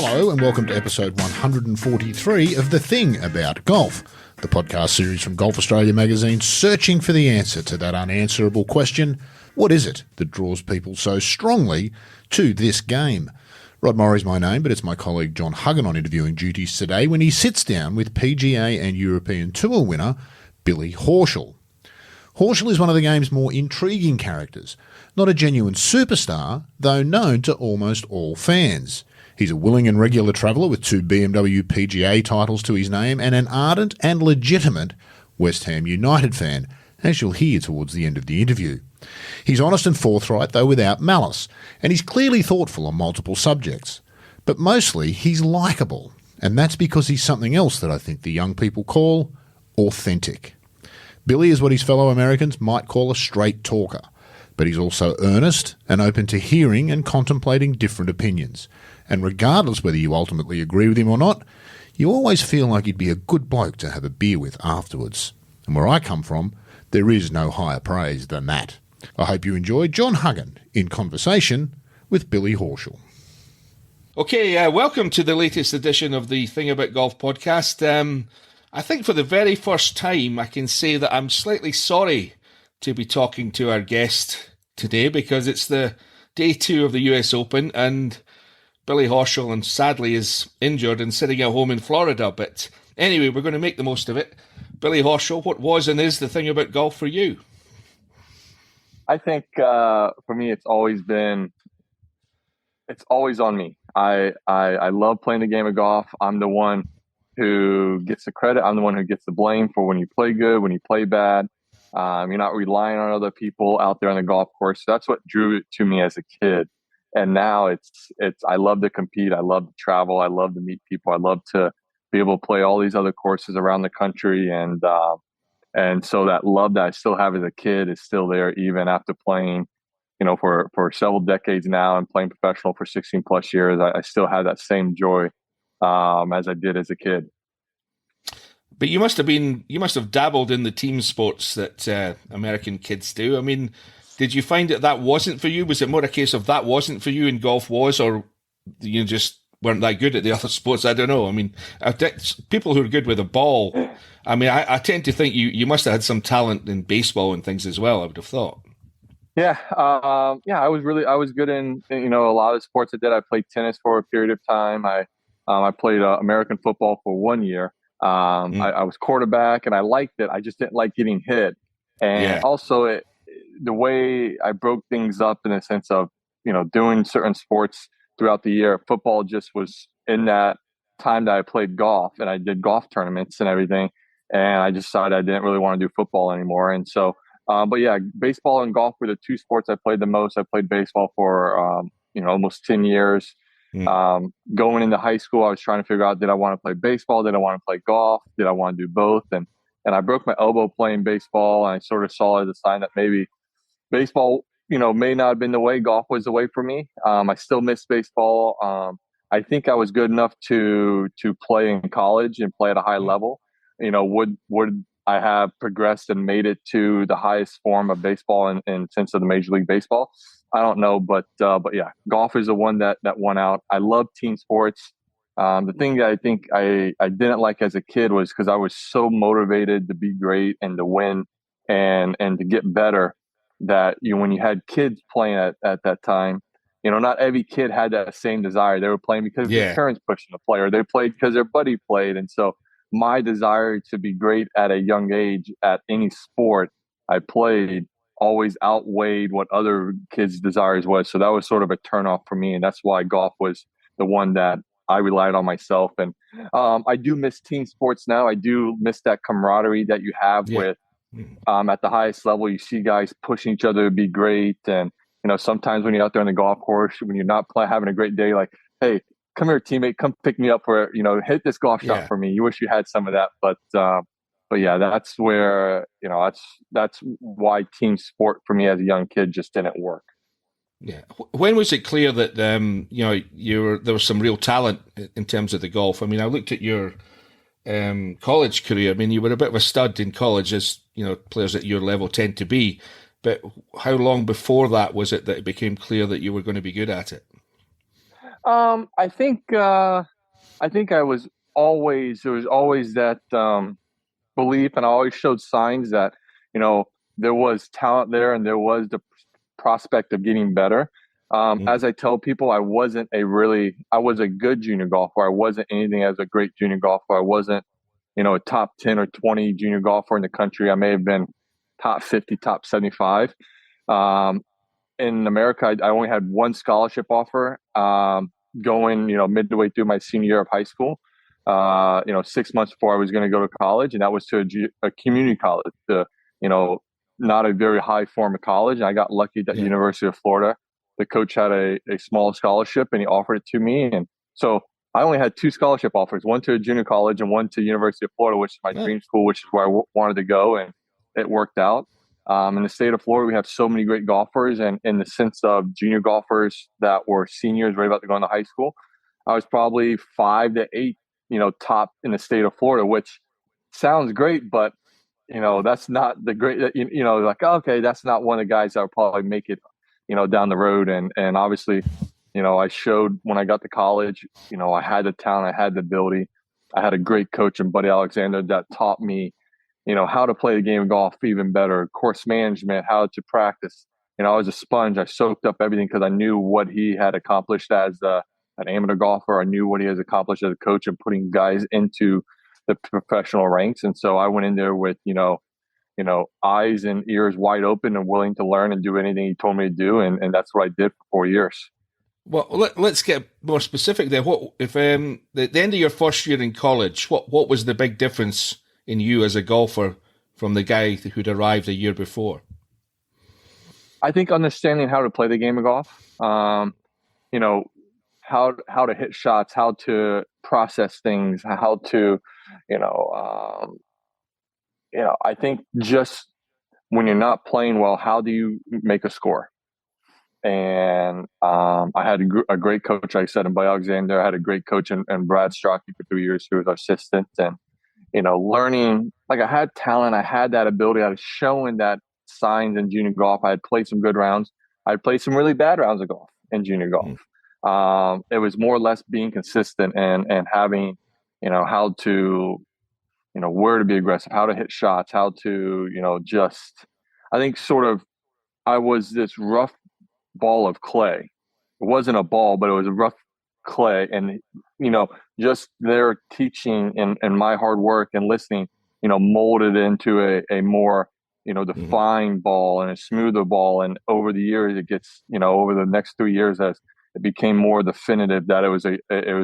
Hello and welcome to episode 143 of The Thing About Golf, the podcast series from Golf Australia magazine searching for the answer to that unanswerable question, what is it that draws people so strongly to this game? Rod Morrie's my name, but it's my colleague John Huggan on interviewing duties today when he sits down with PGA and European Tour winner Billy Horschel. Horschel is one of the game's more intriguing characters, not a genuine superstar, though known to almost all fans. He's a willing and regular traveller with 2 BMW PGA titles to his name and an ardent and legitimate West Ham United fan, as you'll hear towards the end of the interview. He's honest and forthright, though without malice, and he's clearly thoughtful on multiple subjects. But mostly, he's likeable, and that's because he's something else that I think the young people call authentic. Billy is what his fellow Americans might call a straight talker, but he's also earnest and open to hearing and contemplating different opinions. And regardless whether you ultimately agree with him or not, you always feel like he'd be a good bloke to have a beer with afterwards. And where I come from, there is no higher praise than that. I hope you enjoy John Huggan in conversation with Billy Horschel. Okay, welcome to the latest edition of the Thing About Golf podcast. I think for the very first time, I can say that I'm slightly sorry to be talking to our guest today because it's the day 2 of the US Open and Billy Horschel, and sadly, is injured and sitting at home in Florida. But anyway, we're going to make the most of it. Billy Horschel, what was and is the thing about golf for you? I think for me, it's always on me. I love playing the game of golf. I'm the one who gets the credit. I'm the one who gets the blame for when you play good, when you play bad. You're not relying on other people out there on the golf course. That's what drew it to me as a kid. And now it's I love to compete. I love to travel. I love to meet people. I love to be able to play all these other courses around the country. And so that love that I still have as a kid is still there, even after playing, for several decades now and playing professional for 16 plus years. I still have that same joy as I did as a kid. But you must have dabbled in the team sports that American kids do. I mean, did you find that wasn't for you? Was it more a case of that wasn't for you and golf was, or you just weren't that good at the other sports? I don't know. I mean, people who are good with a ball, I mean, I tend to think you must have had some talent in baseball and things as well, I would have thought. Yeah. I was good in a lot of sports I did. I played tennis for a period of time. I played American football for 1 year. I was quarterback and I liked it. I just didn't like getting hit. And also the way I broke things up in a sense of, doing certain sports throughout the year, football just was in that time that I played golf and I did golf tournaments and everything. And I decided I didn't really want to do football anymore. And so, baseball and golf were the 2 sports I played the most. I played baseball for, almost 10 years. Going into high school, I was trying to figure out, did I want to play baseball? Did I want to play golf? Did I want to do both? And I broke my elbow playing baseball. And I sort of saw it as a sign that maybe baseball, may not have been the way, golf was the way for me. I still miss baseball. I think I was good enough to play in college and play at a high level. Would I have progressed and made it to the highest form of baseball in sense of the Major League Baseball? I don't know, but yeah, golf is the one that won out. I love team sports. The thing that I think I didn't like as a kid was because I was so motivated to be great and to win and to get better that when you had kids playing at that time, not every kid had that same desire. They were playing because their parents pushed them to play, or they played because their buddy played. And so my desire to be great at a young age at any sport I played always outweighed what other kids' desires was. So that was sort of a turnoff for me. And that's why golf was the one that I relied on myself. And I do miss team sports now. I do miss that camaraderie that you have with at the highest level. You see guys pushing each other to be great. And, sometimes when you're out there on the golf course, when you're not having a great day, like, hey, come here, teammate, come pick me up for, hit this golf shot for me. You wish you had some of that. But yeah, that's where, that's why team sport for me as a young kid just didn't work. Yeah. When was it clear that, there was some real talent in terms of the golf? I mean, I looked at your college career. I mean, you were a bit of a stud in college, as, players at your level tend to be. But how long before that was it that it became clear that you were going to be good at it? I think there was always that belief, and I always showed signs that, you know, there was talent there and there was the prospect of getting better. Mm. As I tell people, I was a good junior golfer. I wasn't anything as a great junior golfer. I wasn't, a top 10 or 20 junior golfer in the country. I may have been top 50, top 75. Um, in America, I only had one scholarship offer going, midway through my senior year of high school. 6 months before I was going to go to college, and that was to a community college, you know, not a very high form of college. And I got lucky at the Yeah. University of Florida. The coach had a small scholarship, and he offered it to me. And so I only had two scholarship offers: one to a junior college and one to University of Florida, which is my dream school, which is where I wanted to go, and it worked out. In the state of Florida, we have so many great golfers, and in the sense of junior golfers that were seniors right about to go into high school, I was probably 5 to 8, top in the state of Florida, which sounds great, but that's not the great. Like, okay, that's not one of the guys that would probably make it, down the road. And obviously, I showed when I got to college, I had the talent, I had the ability, I had a great coach in Buddy Alexander that taught me how to play the game of golf even better, course management, how to practice. I was a sponge. I soaked up everything because I knew what he had accomplished as an amateur golfer. I knew what he has accomplished as a coach and putting guys into the professional ranks. And so I went in there with, eyes and ears wide open and willing to learn and do anything he told me to do. And that's what I did for 4 years. Well, let's get more specific there. What if the end of your first year in college? What was the big difference in you as a golfer from the guy who'd arrived a year before? I think understanding how to play the game of golf, how to hit shots, how to process things, how to, I think just when you're not playing well, how do you make a score? And I had a great coach, like I said, in Buddy Alexander. I had a great coach in Brad Strachey for 3 years, who was our assistant. And learning, like, I had talent, I had that ability, I was showing that signs in junior golf. I had played some good rounds. I had played some really bad rounds of golf in junior golf. It was more or less being consistent and having, how to, where to be aggressive, how to hit shots, how to, I think sort of, I was this rough ball of clay. It wasn't a ball, but it was a rough clay. And, just their teaching and my hard work and listening, molded into a more, defined ball and a smoother ball. And over the years, it gets, over the next 3 years, as it became more definitive that it was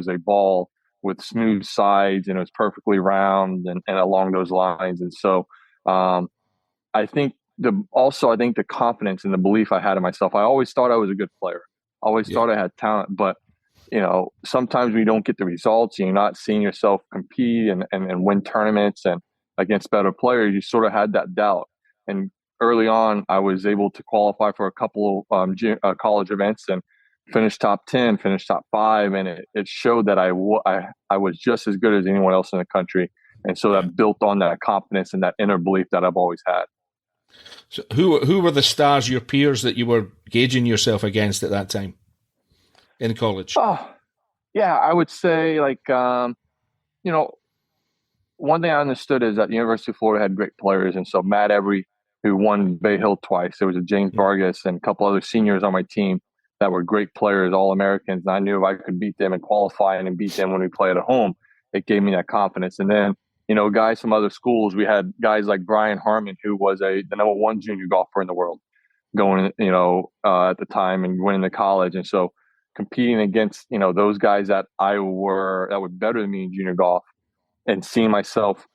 a ball with smooth sides and it was perfectly round and along those lines. And so I think the confidence and the belief I had in myself, I always thought I was a good player. I always thought I had talent, but sometimes we don't get the results and you're not seeing yourself compete and win tournaments and against better players. You sort of had that doubt. And early on, I was able to qualify for a couple of college events and finish top 10, finish top 5. And it showed that I was just as good as anyone else in the country. And so that built on that confidence and that inner belief that I've always had. So who were the stars, your peers, that you were gauging yourself against at that time in college? Oh, yeah, I would say one thing I understood is that the University of Florida had great players. And so Matt Every, who won Bay Hill twice, there was a James Vargas and a couple other seniors on my team that were great players, All-Americans. And I knew if I could beat them and qualify and beat them when we played at home, it gave me that confidence. And then, guys from other schools, we had guys like Brian Harmon, who was the number 1 junior golfer in the world going, at the time and winning the college. And so competing against, those guys that were better than me in junior golf and seeing myself,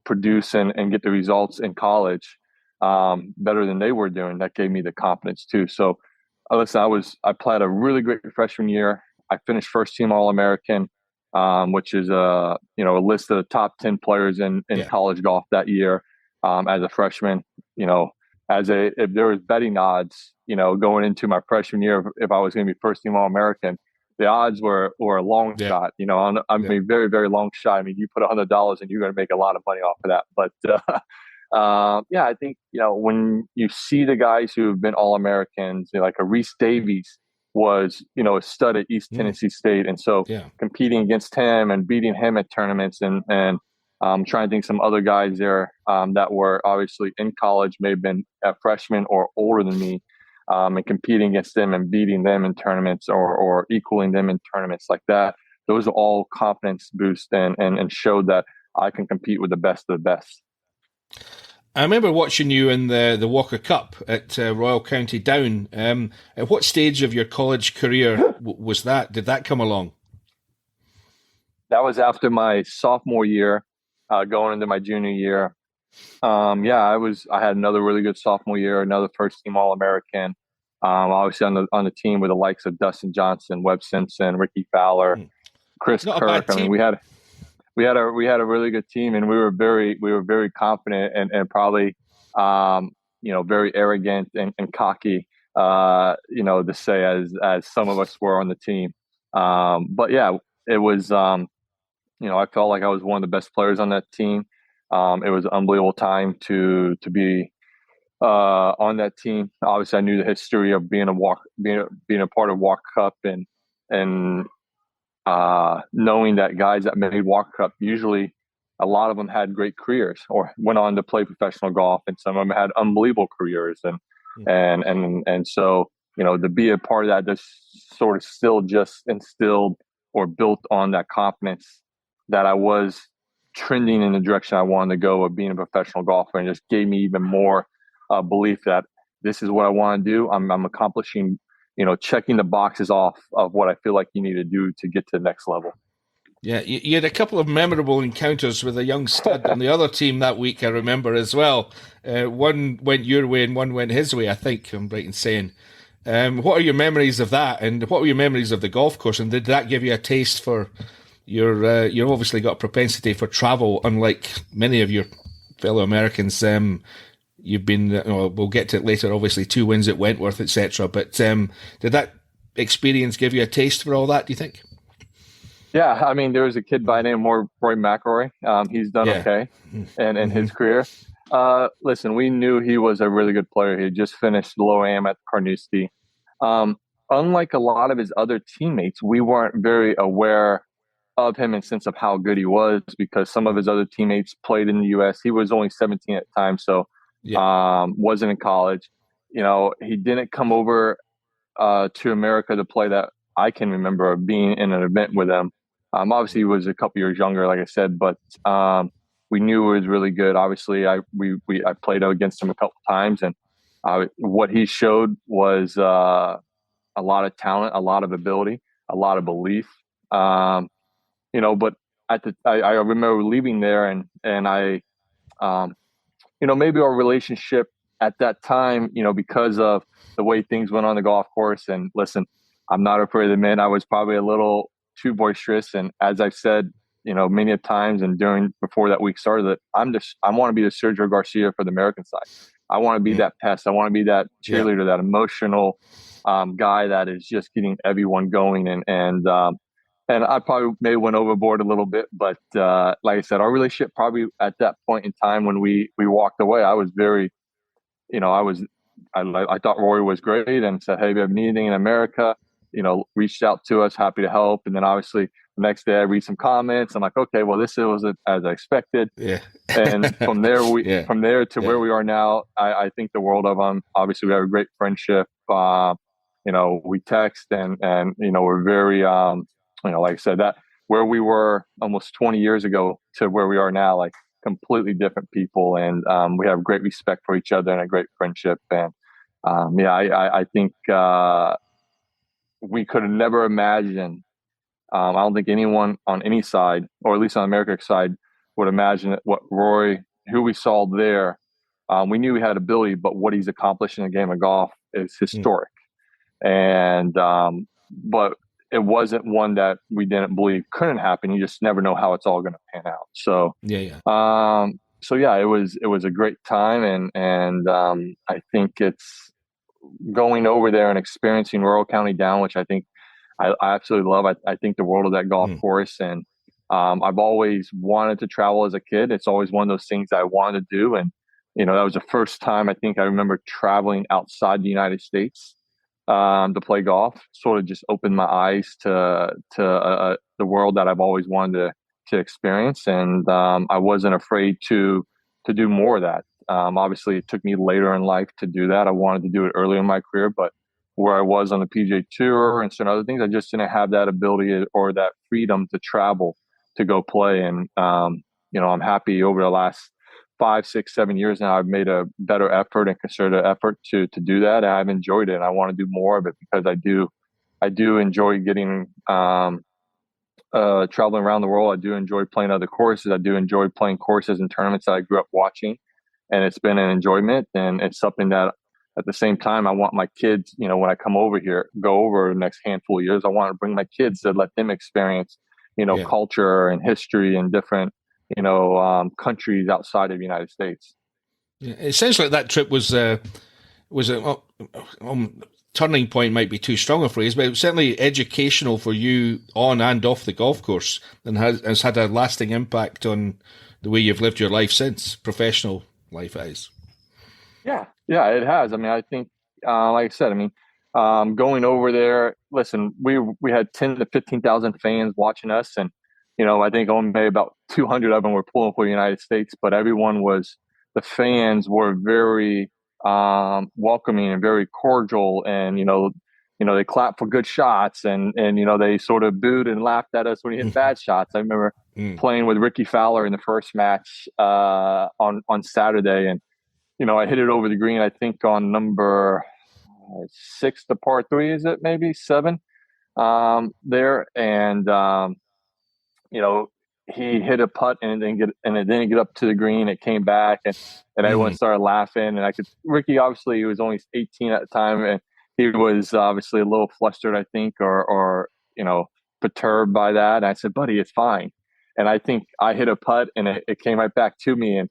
produce and get the results in college better than they were doing, that gave me the confidence too. So listen, I played a really great freshman year. I finished first team All-American, which is a list of the top 10 players in college golf that year. As a freshman, if there was betting odds, going into my freshman year, if I was going to be first team All-American, the odds were a long shot. I mean, very, very long shot. I mean, you put $100 and you're going to make a lot of money off of that. But I think when you see the guys who have been All-Americans, like a Reese Davies, was, a stud at East Tennessee State. And so competing against him and beating him at tournaments and trying to think some other guys there that were obviously in college, may have been a freshman or older than me, and competing against them and beating them in tournaments or equaling them in tournaments like that. Those are all confidence boosts and showed that I can compete with the best of the best. I remember watching you in the Walker Cup at Royal County Down. At what stage of your college career was that? Did that come along? That was after my sophomore year, going into my junior year. I had another really good sophomore year, another first team All-American. Obviously on the team with the likes of Dustin Johnson, Webb Simpson, Ricky Fowler, Chris Kirk. I mean, we had a really good team, and we were very confident and probably very arrogant and cocky, to say as some of us were on the team. But yeah, it was I felt like I was one of the best players on that team. It was an unbelievable time to be on that team. Obviously, I knew the history of being a part of Walker Cup and knowing that guys that made Walker Cup, usually a lot of them had great careers or went on to play professional golf, and some of them had unbelievable careers. And so, to be a part of that, just sort of still just instilled or built on that confidence that I was trending in the direction I wanted to go of being a professional golfer, and just gave me even more belief that this is what I want to do. I'm accomplishing, checking the boxes off of what I feel like you need to do to get to the next level. Yeah, you had a couple of memorable encounters with a young stud on the other team that week, I remember as well. One went your way and one went his way, I think I'm right in saying. What are your memories of that, and what were your memories of the golf course, and did that give you a taste for you've obviously got a propensity for travel, unlike many of your fellow Americans. You've been, we'll get to it later, obviously 2 wins at Wentworth, etc. But did that experience give you a taste for all that, do you think? Yeah, I mean, there was a kid by the name of Roy McIlroy. He's done okay in his career. Listen, we knew he was a really good player. He had just finished low-am at Carnoustie. Unlike a lot of his other teammates, we weren't very aware of him in sense of how good he was, because some of his other teammates played in the U.S. He was only 17 at the time, so wasn't in college. He didn't come over to America to play that I can remember being in an event with him. Obviously, he was a couple years younger, like I said, but we knew he was really good. Obviously, I played against him a couple times, and what he showed was a lot of talent, a lot of ability, a lot of belief. But I remember leaving there, and I, maybe our relationship at that time, because of the way things went on the golf course. And listen, I'm not afraid to admit I was probably a little too boisterous. And as I've said, many times and before that week started, that I want to be the Sergio Garcia for the American side. I want to be that pest. I want to be that cheerleader, that emotional guy that is just getting everyone going. And I probably may have went overboard a little bit, but like I said, our relationship probably at that point in time when we walked away, I was very, I thought Rory was great and said, hey, if you have anything in America, reached out to us, happy to help. And then obviously the next day I read some comments. I'm like, okay, well, this wasn't as I expected. Yeah. And from there, where we are now, I think the world of them. Obviously we have a great friendship. We text and we're very, like I said, that where we were almost 20 years ago to where we are now, like completely different people. And we have great respect for each other and a great friendship. And I think we could have never imagined. I don't think anyone on any side, or at least on America's side, would imagine what Rory, who we saw there. We knew he had ability, but what he's accomplished in the game of golf is historic. And but it wasn't one that we didn't believe couldn't happen. You just never know how it's all going to pan out. So it was a great time, and I think it's going over there and experiencing Royal County Down, which I think I absolutely love. I think the world of that golf course, and I've always wanted to travel as a kid. It's always one of those things I wanted to do, and that was the first time I think I remember traveling outside the United States. to play golf. Sort of just opened my eyes to the world that I've always wanted to experience, and I wasn't afraid to do more of that. Obviously, it took me later in life to do that. I wanted to do it earlier in my career, but where I was on the PGA Tour and certain other things, I just didn't have that ability or that freedom to travel to go play. And I'm happy over the last 5, 6, 7 years now, I've made a better effort and concerted effort to do that. And I've enjoyed it. And I want to do more of it because I do enjoy getting traveling around the world. I do enjoy playing other courses. I do enjoy playing courses and tournaments that I grew up watching, and it's been an enjoyment. And it's something that, at the same time, I want my kids, when I go over the next handful of years, I want to bring my kids to let them experience, culture and history and different, countries outside of the United States. Yeah, it sounds like that trip was a turning point might be too strong a phrase, but it was certainly educational for you on and off the golf course, and has had a lasting impact on the way you've lived your life since, professional life is. Yeah, it has. I mean, I think, like I said, going over there, listen, we had 10 to 15,000 fans watching us, and I think only about 200 of them were pulling for the United States, but the fans were very welcoming and very cordial, and they clapped for good shots, and they sort of booed and laughed at us when we hit bad shots. I remember playing with Ricky Fowler in the first match on Saturday, and I hit it over the green, I think on number 6, the par 3, is it maybe 7 there, and he hit a putt and it didn't get up to the green. It came back, and everyone started laughing. And Ricky, obviously, he was only 18 at the time, and he was obviously a little flustered, I think, or perturbed by that. And I said, "Buddy, it's fine." And I think I hit a putt, and it came right back to me,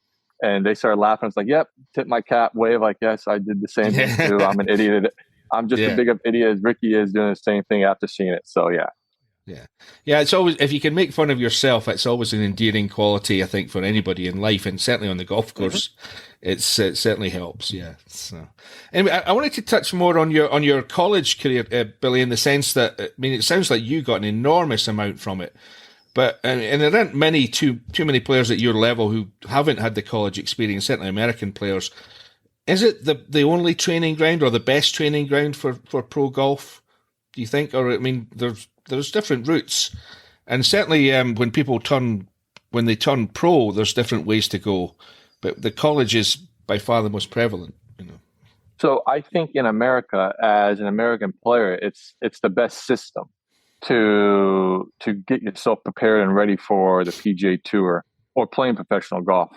and they started laughing. I was like, "Yep," tip my cap, wave like, "Yes, I did the same thing too. I'm an idiot. I'm just as big of an idiot as Ricky is doing the same thing after seeing it." So yeah. Yeah. It's always, if you can make fun of yourself, it's always an endearing quality, I think, for anybody in life, and certainly on the golf course, it certainly helps. Yeah. So, anyway, I wanted to touch more on your college career, Billy, in the sense that, it sounds like you got an enormous amount from it, but and there aren't too many players at your level who haven't had the college experience. Certainly, American players. Is it the only training ground or the best training ground for pro golf, do you think? Or there's different routes, and certainly when they turn pro, there's different ways to go, but the college is by far the most prevalent. So I think in America, as an American player, it's the best system to get yourself prepared and ready for the PGA Tour or playing professional golf.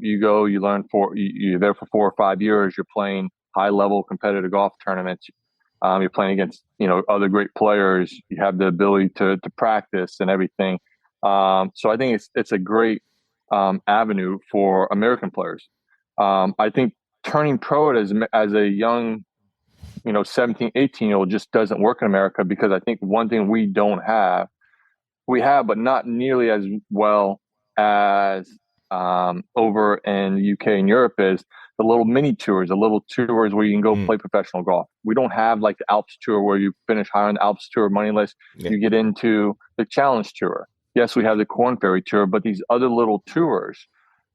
You go, you learn you're there for 4 or 5 years. You're playing high level competitive golf tournaments. You're playing against, other great players. You have the ability to practice and everything. So I think it's a great avenue for American players. I think turning pro as a young, 17, 18-year-old just doesn't work in America, because I think one thing we have, but not nearly as well as over in the UK and Europe, is the little mini tours, the little tours where you can go play professional golf. We don't have like the Alps Tour where you finish higher on the Alps Tour money list. Yeah. You get into the Challenge Tour. Yes, we have the Corn Ferry Tour, but these other little tours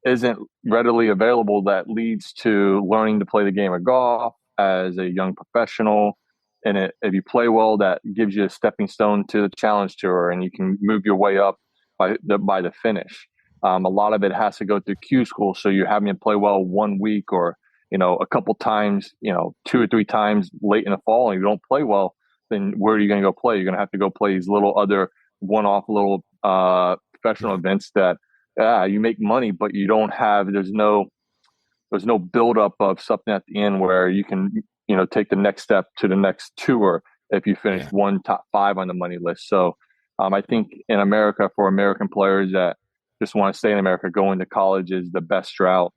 isn't readily available that leads to learning to play the game of golf as a young professional. And if you play well, that gives you a stepping stone to the Challenge Tour, and you can move your way up by the finish. A lot of it has to go through Q school, so you're having to play well 1 week or a couple times, 2 or 3 times late in the fall, and you don't play well, then where are you going to go play? You're going to have to go play these little other one-off little professional events that you make money, but you don't have. There's no buildup of something at the end where you can take the next step to the next tour if you finish one top 5 on the money list. So I think in America, for American players that just want to stay in America, going to college is the best route,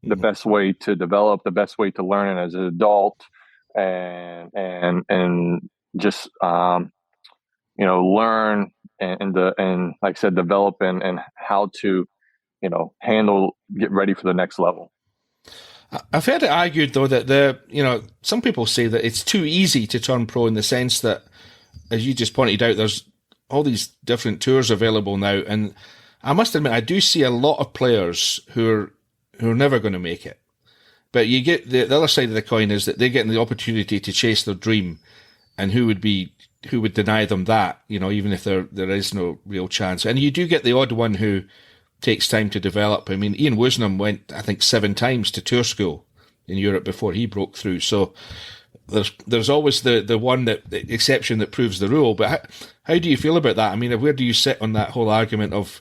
the best way to develop, the best way to learn as an adult, and just learn and like I said, develop and how to get ready for the next level. I've heard it argued though that some people say that it's too easy to turn pro in the sense that, as you just pointed out, there's all these different tours available now, and I must admit I do see a lot of players who are never going to make it. But you get the other side of the coin is that they're getting the opportunity to chase their dream, and who would deny them that? Even if there is no real chance, and you do get the odd one who takes time to develop. I mean, Ian Woosnam went, I think, 7 times to tour school in Europe before he broke through. So there's always the one the exception that proves the rule. But how do you feel about that? I mean, where do you sit on that whole argument of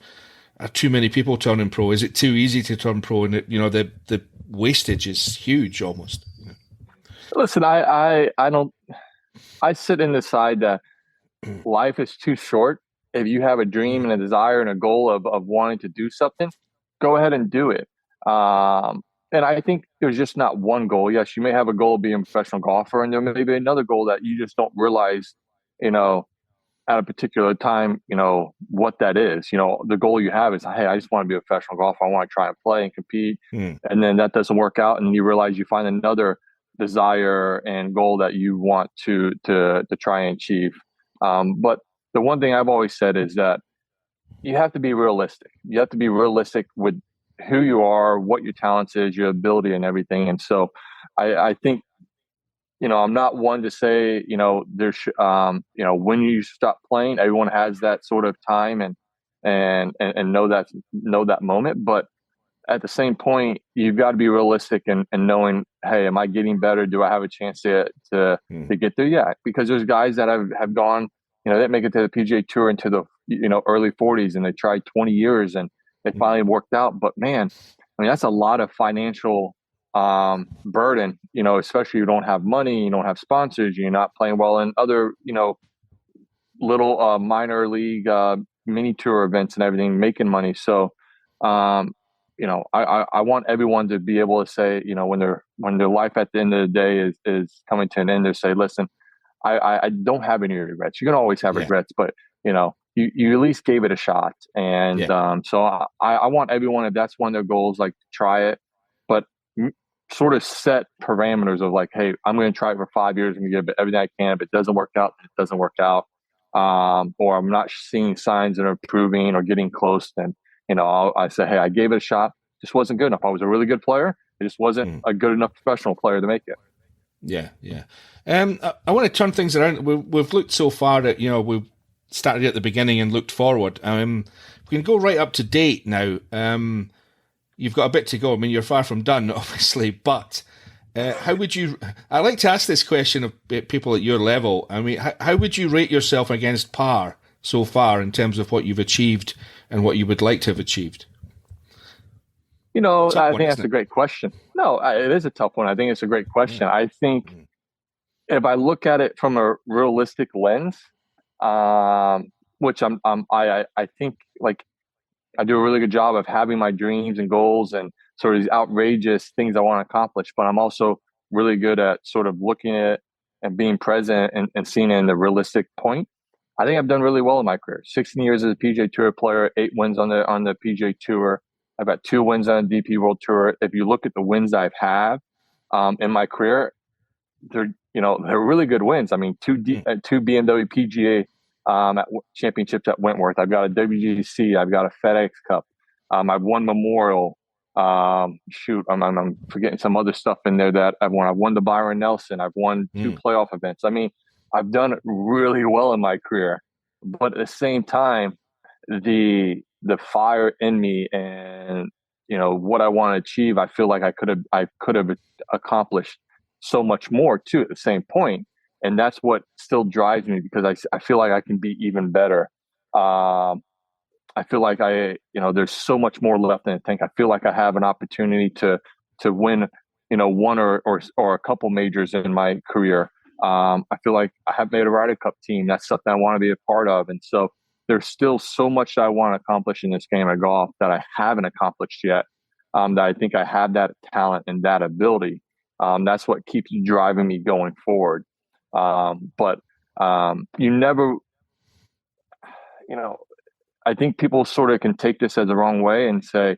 are too many people turning pro? Is it too easy to turn pro? And the wastage is huge almost. Listen, I don't. I sit in the side that life is too short. If you have a dream and a desire and a goal of wanting to do something, go ahead and do it. And I think there's just not one goal. Yes, you may have a goal of being a professional golfer, and there may be another goal that you just don't realize, at a particular time, what that is. The goal you have is, hey, I just want to be a professional golfer. I want to try and play and compete. And then that doesn't work out, and you realize you find another desire and goal that you want to try and achieve. But the one thing I've always said is that you have to be realistic. You have to be realistic with who you are, what your talents is, your ability and everything. And so I think, I'm not one to say, there's, when you stop playing, everyone has that sort of time and know that moment. But at the same point, you've got to be realistic and knowing, hey, am I getting better? Do I have a chance to get there? Yeah, because there's guys that have gone, they make it to the PGA Tour into the early 40s, and they tried 20 years and they finally worked out. But man, I mean, that's a lot of financial burden, especially if you don't have money, you don't have sponsors, you're not playing well in other, little minor league mini tour events and everything, making money. So, I want everyone to be able to say, when their life at the end of the day is coming to an end, to say, listen, I don't have any regrets. You can always have regrets, but you at least gave it a shot. And so I want everyone, if that's one of their goals, like, to try it, but sort of set parameters of like, hey, I'm going to try it for 5 years and give it everything I can. If it doesn't work out, it doesn't work out. Or I'm not seeing signs that are improving or getting close, then I say, hey, I gave it a shot. Just wasn't good enough. I was a really good player. I just wasn't a good enough professional player to make it. Yeah. I want to turn things around. We've looked so far at, we've started at the beginning and looked forward. We can go right up to date now. You've got a bit to go. I mean, you're far from done, obviously, but how would you, I like to ask this question of people at your level. I mean, how would you rate yourself against par so far in terms of what you've achieved and what you would like to have achieved? I think that's a great question. No, it is a tough one. I think it's a great question. I think if I look at it from a realistic lens, which I think, like, I do a really good job of having my dreams and goals and sort of these outrageous things I want to accomplish, but I'm also really good at sort of looking at and being present and seeing it in the realistic point. I think I've done really well in my career. 16 years as a PGA Tour player, 8 wins on the PGA Tour. I've got 2 wins on the DP World Tour. If you look at the wins I've had in my career, they're really good wins. I mean, 2 BMW PGA championships at Wentworth. I've got a WGC. I've got a FedEx Cup. I've won Memorial. I'm forgetting some other stuff in there that I've won. I've won the Byron Nelson. I've won 2 playoff events. I mean, I've done really well in my career, but at the same time, the fire in me and what I want to achieve, I feel like I could have accomplished so much more too at the same point. And that's what still drives me, because I feel like I can be even better. I feel like there's so much more left in the tank. I feel like I have an opportunity to win, one or a couple majors in my career. I feel like I have made a Ryder Cup team. That's something I want to be a part of. And so there's still so much that I want to accomplish in this game of golf that I haven't accomplished yet. That I think I have that talent and that ability. That's what keeps driving me going forward. But you never, I think people sort of can take this as the wrong way and say,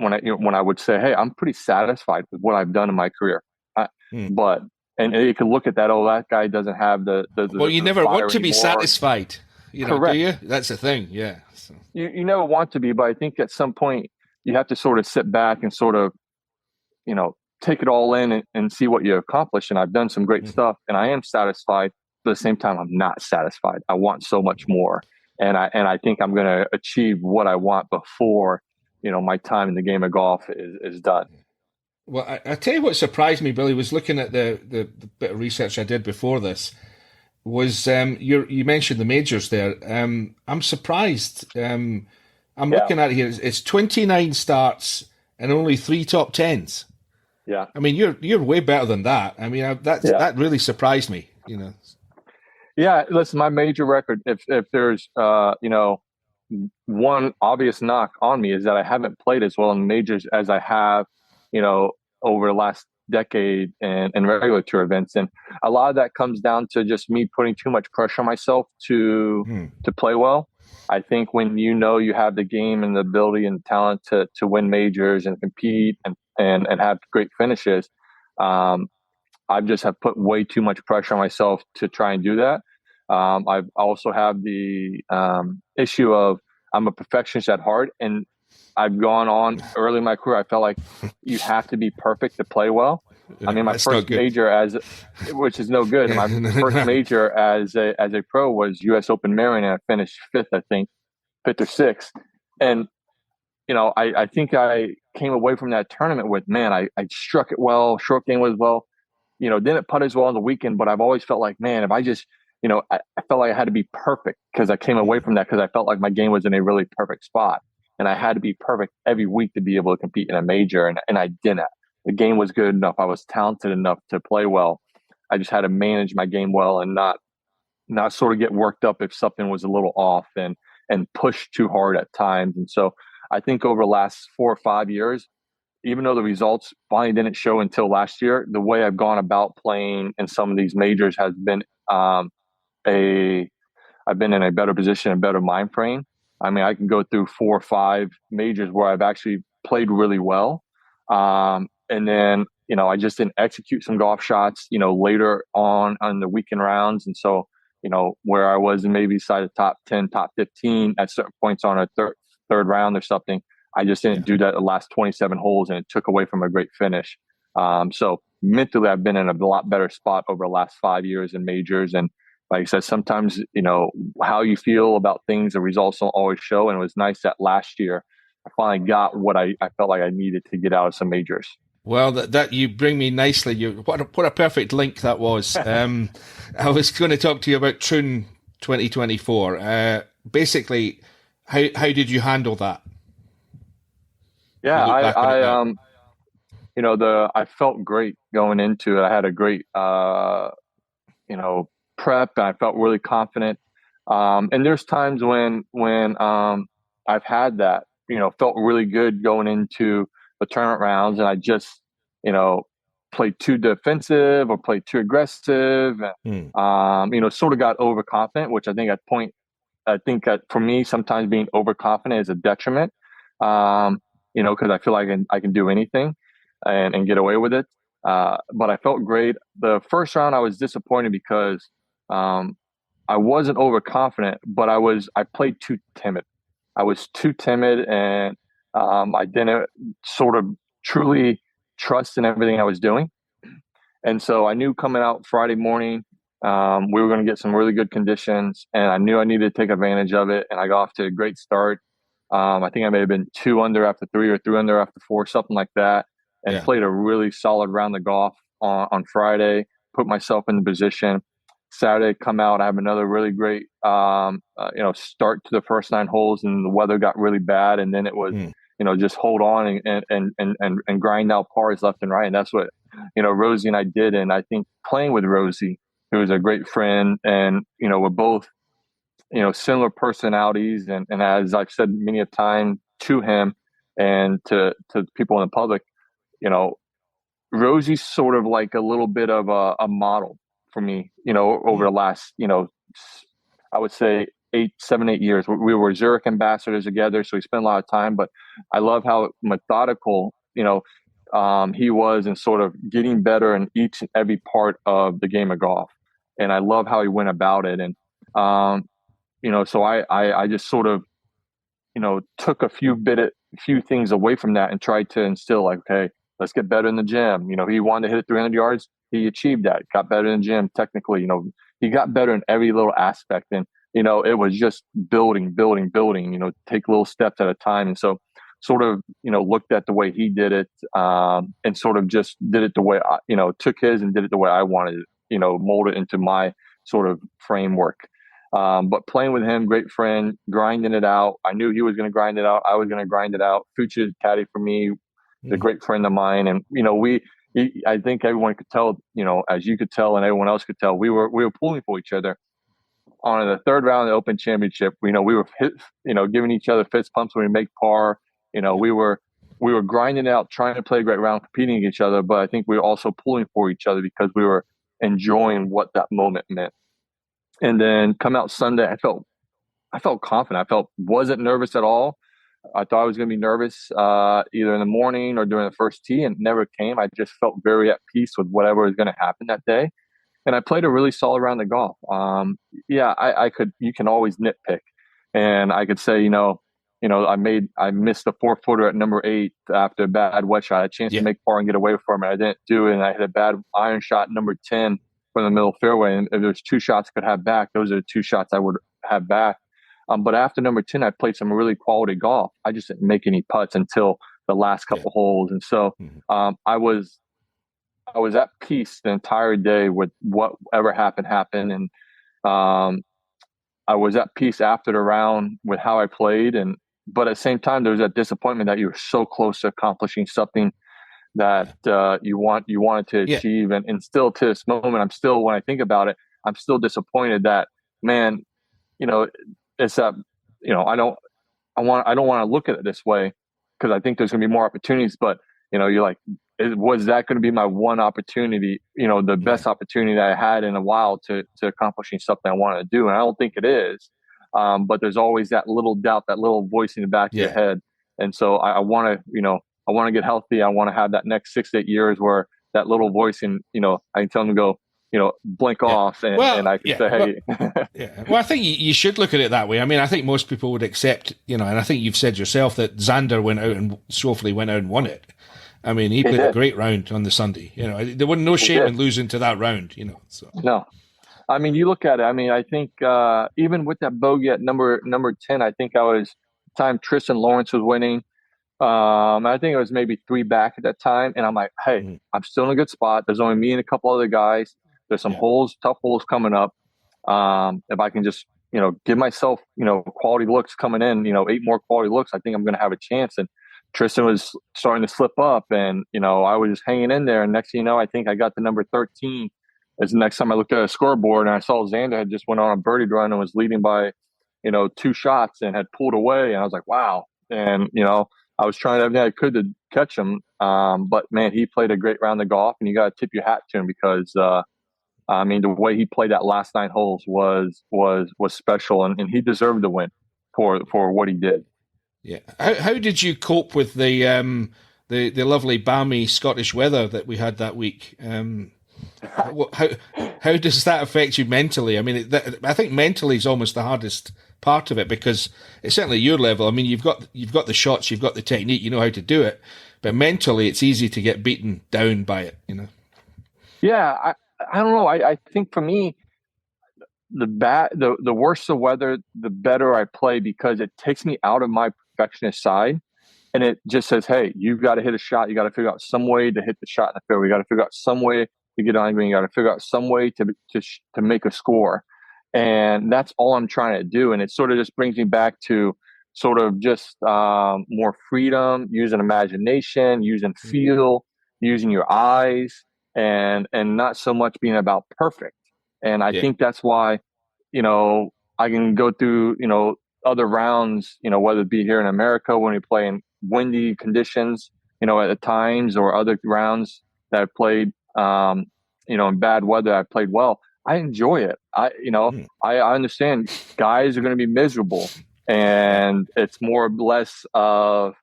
when I would say, hey, I'm pretty satisfied with what I've done in my career. But you can look at that. Oh, that guy doesn't have the well, you never want to be anymore. satisfied, Correct. do you? That's the thing. Yeah. So. You never want to be, but I think at some point you have to sort of sit back and sort of, take it all in and see what you accomplished. And I've done some great stuff, and I am satisfied. But at the same time, I'm not satisfied. I want so much more, and I think I'm going to achieve what I want before, my time in the game of golf is done. Well, I tell you what surprised me, Billy, was looking at the bit of research I did before this. Was you mentioned the majors there? I'm surprised. I'm looking at it here. It's 29 starts and only 3 top 10s. Yeah, I mean you're way better than that. I mean that really surprised me. Yeah, listen, my major record. If there's one obvious knock on me is that I haven't played as well in majors as I have, over the last decade and regular tour events, and a lot of that comes down to just me putting too much pressure on myself to play well. I think when you have the game and the ability and talent to win majors and compete and have great finishes, I just have put way too much pressure on myself to try and do that. I also have the issue of I'm a perfectionist at heart, and I've gone on early in my career. I felt like you have to be perfect to play well. I mean, my first major which is no good. My first major as a pro was U.S. Open Marion, and I finished fifth or sixth. And I think I came away from that tournament with, man, I struck it well, short game was well. Didn't putt as well on the weekend, but I've always felt like, man, if I just, I felt like I had to be perfect because I came away from that because I felt like my game was in a really perfect spot. And I had to be perfect every week to be able to compete in a major. And I didn't. The game was good enough. I was talented enough to play well. I just had to manage my game well and not sort of get worked up if something was a little off and push too hard at times. And so I think over the last 4 or 5 years, even though the results finally didn't show until last year, the way I've gone about playing in some of these majors has been I've been in a better position, a better mind frame. I mean, I can go through 4 or 5 majors where I've actually played really well. And then, I just didn't execute some golf shots, later on the weekend rounds. And so, where I was maybe side of top 10, top 15 at certain points on a third round or something, I just didn't do that the last 27 holes, and it took away from a great finish. So mentally, I've been in a lot better spot over the last 5 years in majors. And like I said, sometimes, how you feel about things, the results don't always show. And it was nice that last year I finally got what I felt like I needed to get out of some majors. Well, that you bring me nicely. What a perfect link that was. I was going to talk to you about Troon 2024. Basically, how did you handle that? Yeah, I felt great going into it. I had a great, prep, and I felt really confident. And there's times when I've had that, felt really good going into the tournament rounds, and I just, played too defensive or played too aggressive, and sort of got overconfident, which I think for me, sometimes being overconfident is a detriment. Because I feel like I can do anything and get away with it. But I felt great. The first round, I was disappointed because I wasn't overconfident, but I played too timid. I was too timid, and I didn't sort of truly trust in everything I was doing. And so I knew coming out Friday morning, we were going to get some really good conditions, and I knew I needed to take advantage of it. And I got off to a great start. I think I may have been 2 under after 3 or 3 under after 4, something like that, and played a really solid round of golf on Friday, put myself in the position. Saturday, come out, I have another really great, start to the first 9 holes, and the weather got really bad. And then it was, just hold on and grind out pars left and right. And that's what, Rosie and I did. And I think playing with Rosie, who is a great friend, and, we're both, similar personalities. And as I've said many a time to him and to people in the public, Rosie's sort of like a little bit of a model for me, over the last, I would say 7, 8 years. We were Zurich ambassadors together, so we spent a lot of time. But I love how methodical, he was in sort of getting better in each and every part of the game of golf. And I love how he went about it. And, so I just sort of, took a few things away from that and tried to instill like, okay, let's get better in the gym. He wanted to hit it 300 yards. He achieved that, got better in the gym technically. He got better in every little aspect. And, it was just building, take little steps at a time. And so sort of, looked at the way he did it and sort of just did it the way I, took his and did it the way I wanted it, mold it into my sort of framework. But playing with him, great friend, grinding it out. I knew he was going to grind it out. I was going to grind it out. Future's caddy for me, a great friend of mine. And, I think everyone could tell, as you could tell and everyone else could tell, we were pulling for each other. On the third round of the Open Championship, we were giving each other fist pumps when we make par. We were grinding out, trying to play a great round, competing against each other. But I think we were also pulling for each other because we were enjoying what that moment meant. And then come out Sunday, I felt confident. Wasn't nervous at all. I thought I was going to be nervous either in the morning or during the first tee, and it never came. I just felt very at peace with whatever was going to happen that day. And I played a really solid round of golf. You can always nitpick. And I could say, I missed the 4-footer at number 8 after a bad wedge shot. I had a chance to make par and get away from it. I didn't do it. And I hit a bad iron shot number 10 from the middle fairway. And if there's 2 shots I could have back, those are the 2 shots I would have back. But after number 10, I played some really quality golf. I just didn't make any putts until the last couple holes. And so I was at peace the entire day with whatever happened. And I was at peace after the round with how I played. But at the same time, there was that disappointment that you were so close to accomplishing something that you wanted to achieve. And still to this moment, when I think about it, I'm still disappointed that, man, it's that, I don't want to look at it this way because I think there's going to be more opportunities, but you're like, was that going to be my one opportunity, the best opportunity that I had in a while to accomplishing something I wanted to do? And I don't think it is. But there's always that little doubt, that little voice in the back of your head. And so I want to get healthy. I want to have that next 6 to 8 years where that little voice and, I can tell them to go, blink off and I can say, hey. Well, I think you should look at it that way. I mean, I think most people would accept, and I think you've said yourself that Xander went out and Schauffele went out and won it. I mean, he played a great round on the Sunday. There wasn't no shame in losing to that round, So. No. I mean, you look at it. I mean, I think even with that bogey at number 10, I think time Tristan Lawrence was winning. I think it was maybe 3 back at that time. And I'm like, hey, I'm still in a good spot. There's only me and a couple other guys. There's some tough holes coming up. If I can just, give myself, quality looks coming in, 8 more quality looks, I think I'm going to have a chance. And Tristan was starting to slip up and, I was just hanging in there. And next thing you know, I think I got the number 13 as the next time I looked at a scoreboard and I saw Xander had just went on a birdie run and was leading by, 2 shots and had pulled away. And I was like, wow. And, I was trying everything I could to catch him. But man, he played a great round of golf and you got to tip your hat to him because, the way he played that last 9 holes was special and he deserved the win for what he did. Yeah. How did you cope with the lovely balmy Scottish weather that we had that week? How does that affect you mentally? I mean, I think mentally is almost the hardest part of it because it's certainly your level. I mean, you've got the shots, you've got the technique, you know how to do it, but mentally it's easy to get beaten down by it. Yeah, I don't know. I think for me, the worse the weather, the better I play because it takes me out of my perfectionist side. And it just says, hey, you've got to hit a shot. You got to figure out some way to hit the shot in the fairway. You got to figure out some way to get on the green. You got to figure out some way to make a score. And that's all I'm trying to do. And it sort of just brings me back to sort of just more freedom, using imagination, using feel, using your eyes, and not so much being about perfect. And I think that's why, I can go through, other rounds, whether it be here in America when we play in windy conditions, at the times or other rounds that I played, in bad weather, I played well. I enjoy it. I understand guys are going to be miserable, and it's more or less of,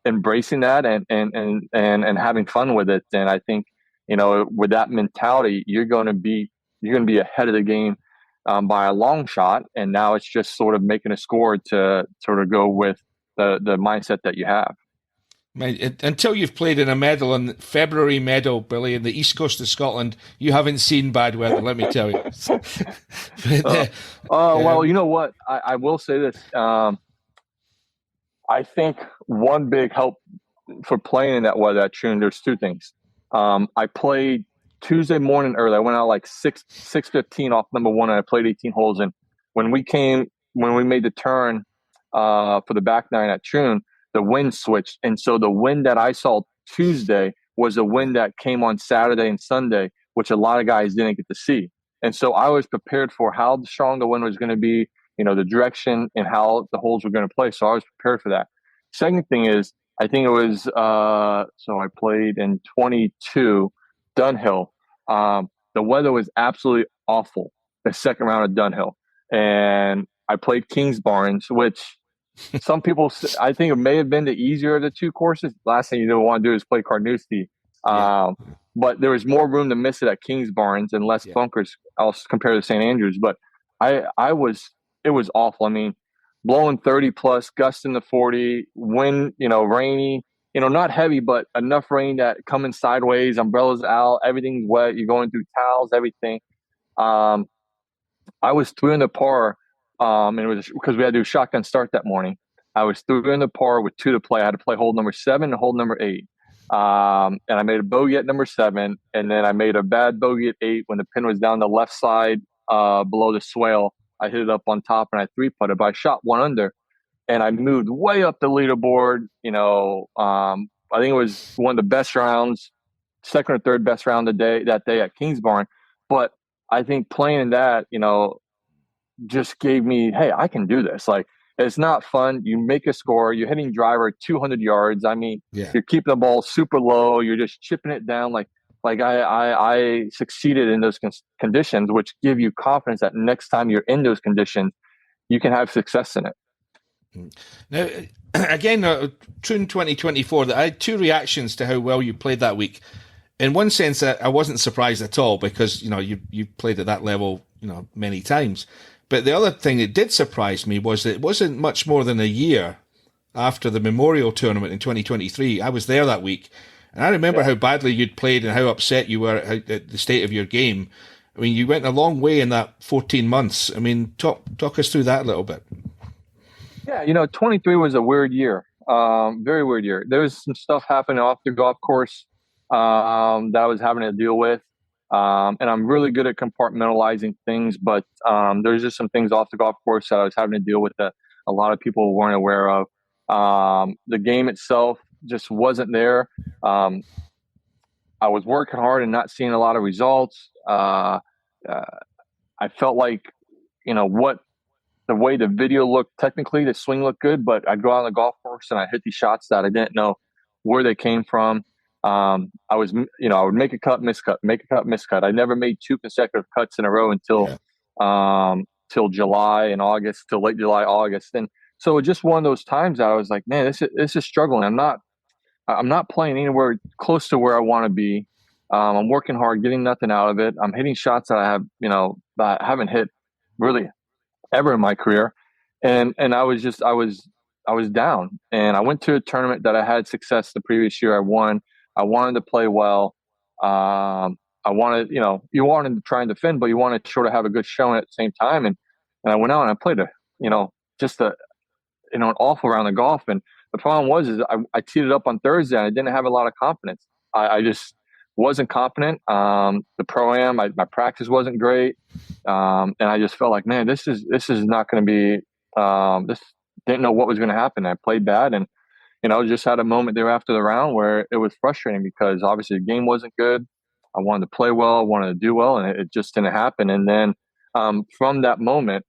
embracing that and having fun with it. And I think, with that mentality, you're going to be ahead of the game by a long shot. And now it's just sort of making a score to sort of go with the mindset that you have. Until you've played in a medal in February medal, Billy, in the east coast of Scotland, you haven't seen bad weather, let me tell you. Well, you know what? I will say this. I think one big help for playing in that weather at Troon, there's two things. I played Tuesday morning early. I went out like 6:15 off number one, and I played 18 holes. And when we made the turn for the back nine at Troon, the wind switched. And so the wind that I saw Tuesday was the wind that came on Saturday and Sunday, which a lot of guys didn't get to see. And so I was prepared for how strong the wind was going to be, the direction and how the holes were going to play. So I was prepared for that. Second thing is, I think it was, so I played in 22 Dunhill. The weather was absolutely awful the second round of Dunhill. And I played Kingsbarns, which some people, I think it may have been the easier of the two courses. Last thing you don't want to do is play Carnoustie. But there was more room to miss it at Kingsbarns and less bunkers compared to St. Andrews. But it was awful. I mean, blowing 30 plus, gusting to 40, wind, rainy, not heavy, but enough rain that coming sideways, umbrellas out, everything's wet. You're going through towels, everything. I was 3 under par. And it was because we had to do shotgun start that morning. I was 3 under par with 2 to play. I had to play hole number 7 and hole number 8. And I made a bogey at number 7. And then I made a bad bogey at 8 when the pin was down the left side below the swale. I hit it up on top and I 3-putted, but I shot 1 under. And I moved way up the leaderboard. I think it was one of the best rounds, second or third best round that day at Kingsbarn. But I think playing that, just gave me, hey, I can do this. Like, it's not fun. You make a score. You're hitting driver 200 yards. I mean, You're keeping the ball super low. You're just chipping it down. Like I succeeded in those conditions, which give you confidence that next time you're in those conditions, you can have success in it. Now, again, Troon 2024, I had 2 reactions to how well you played that week. In one sense, I wasn't surprised at all because, you played at that level, many times. But the other thing that did surprise me was that it wasn't much more than a year after the Memorial Tournament in 2023. I was there that week, and I remember how badly you'd played and how upset you were at the state of your game. I mean, you went a long way in that 14 months. I mean, talk us through that a little bit. Yeah, 23 was a weird year, very weird year. There was some stuff happening off the golf course that I was having to deal with. And I'm really good at compartmentalizing things, but there's just some things off the golf course that I was having to deal with that a lot of people weren't aware of. The game itself just wasn't there. I was working hard and not seeing a lot of results. I felt like, the way the video looked, technically the swing looked good, but I'd go out on the golf course and I hit these shots that I didn't know where they came from. I would make a cut, miscut, make a cut, miscut. I never made 2 consecutive cuts in a row until till July and August, till late July, August. And so it just one of those times that I was like, man, this is struggling. I'm not playing anywhere close to where I want to be. I'm working hard, getting nothing out of it. I'm hitting shots that I haven't hit really ever in my career. And I was down, and I went to a tournament that I had success the previous year. I won. I wanted to play well. I wanted, you wanted to try and defend, but you wanted to sort of have a good showing at the same time. And I went out and I played an awful round of golf. And the problem was I teed it up on Thursday and I didn't have a lot of confidence. I just wasn't confident. The pro-am, my practice wasn't great. And I just felt like, man, this is not going to be, didn't know what was going to happen. I played bad, and just had a moment there after the round where it was frustrating because obviously the game wasn't good. I wanted to play well, I wanted to do well, and it just didn't happen. And then from that moment,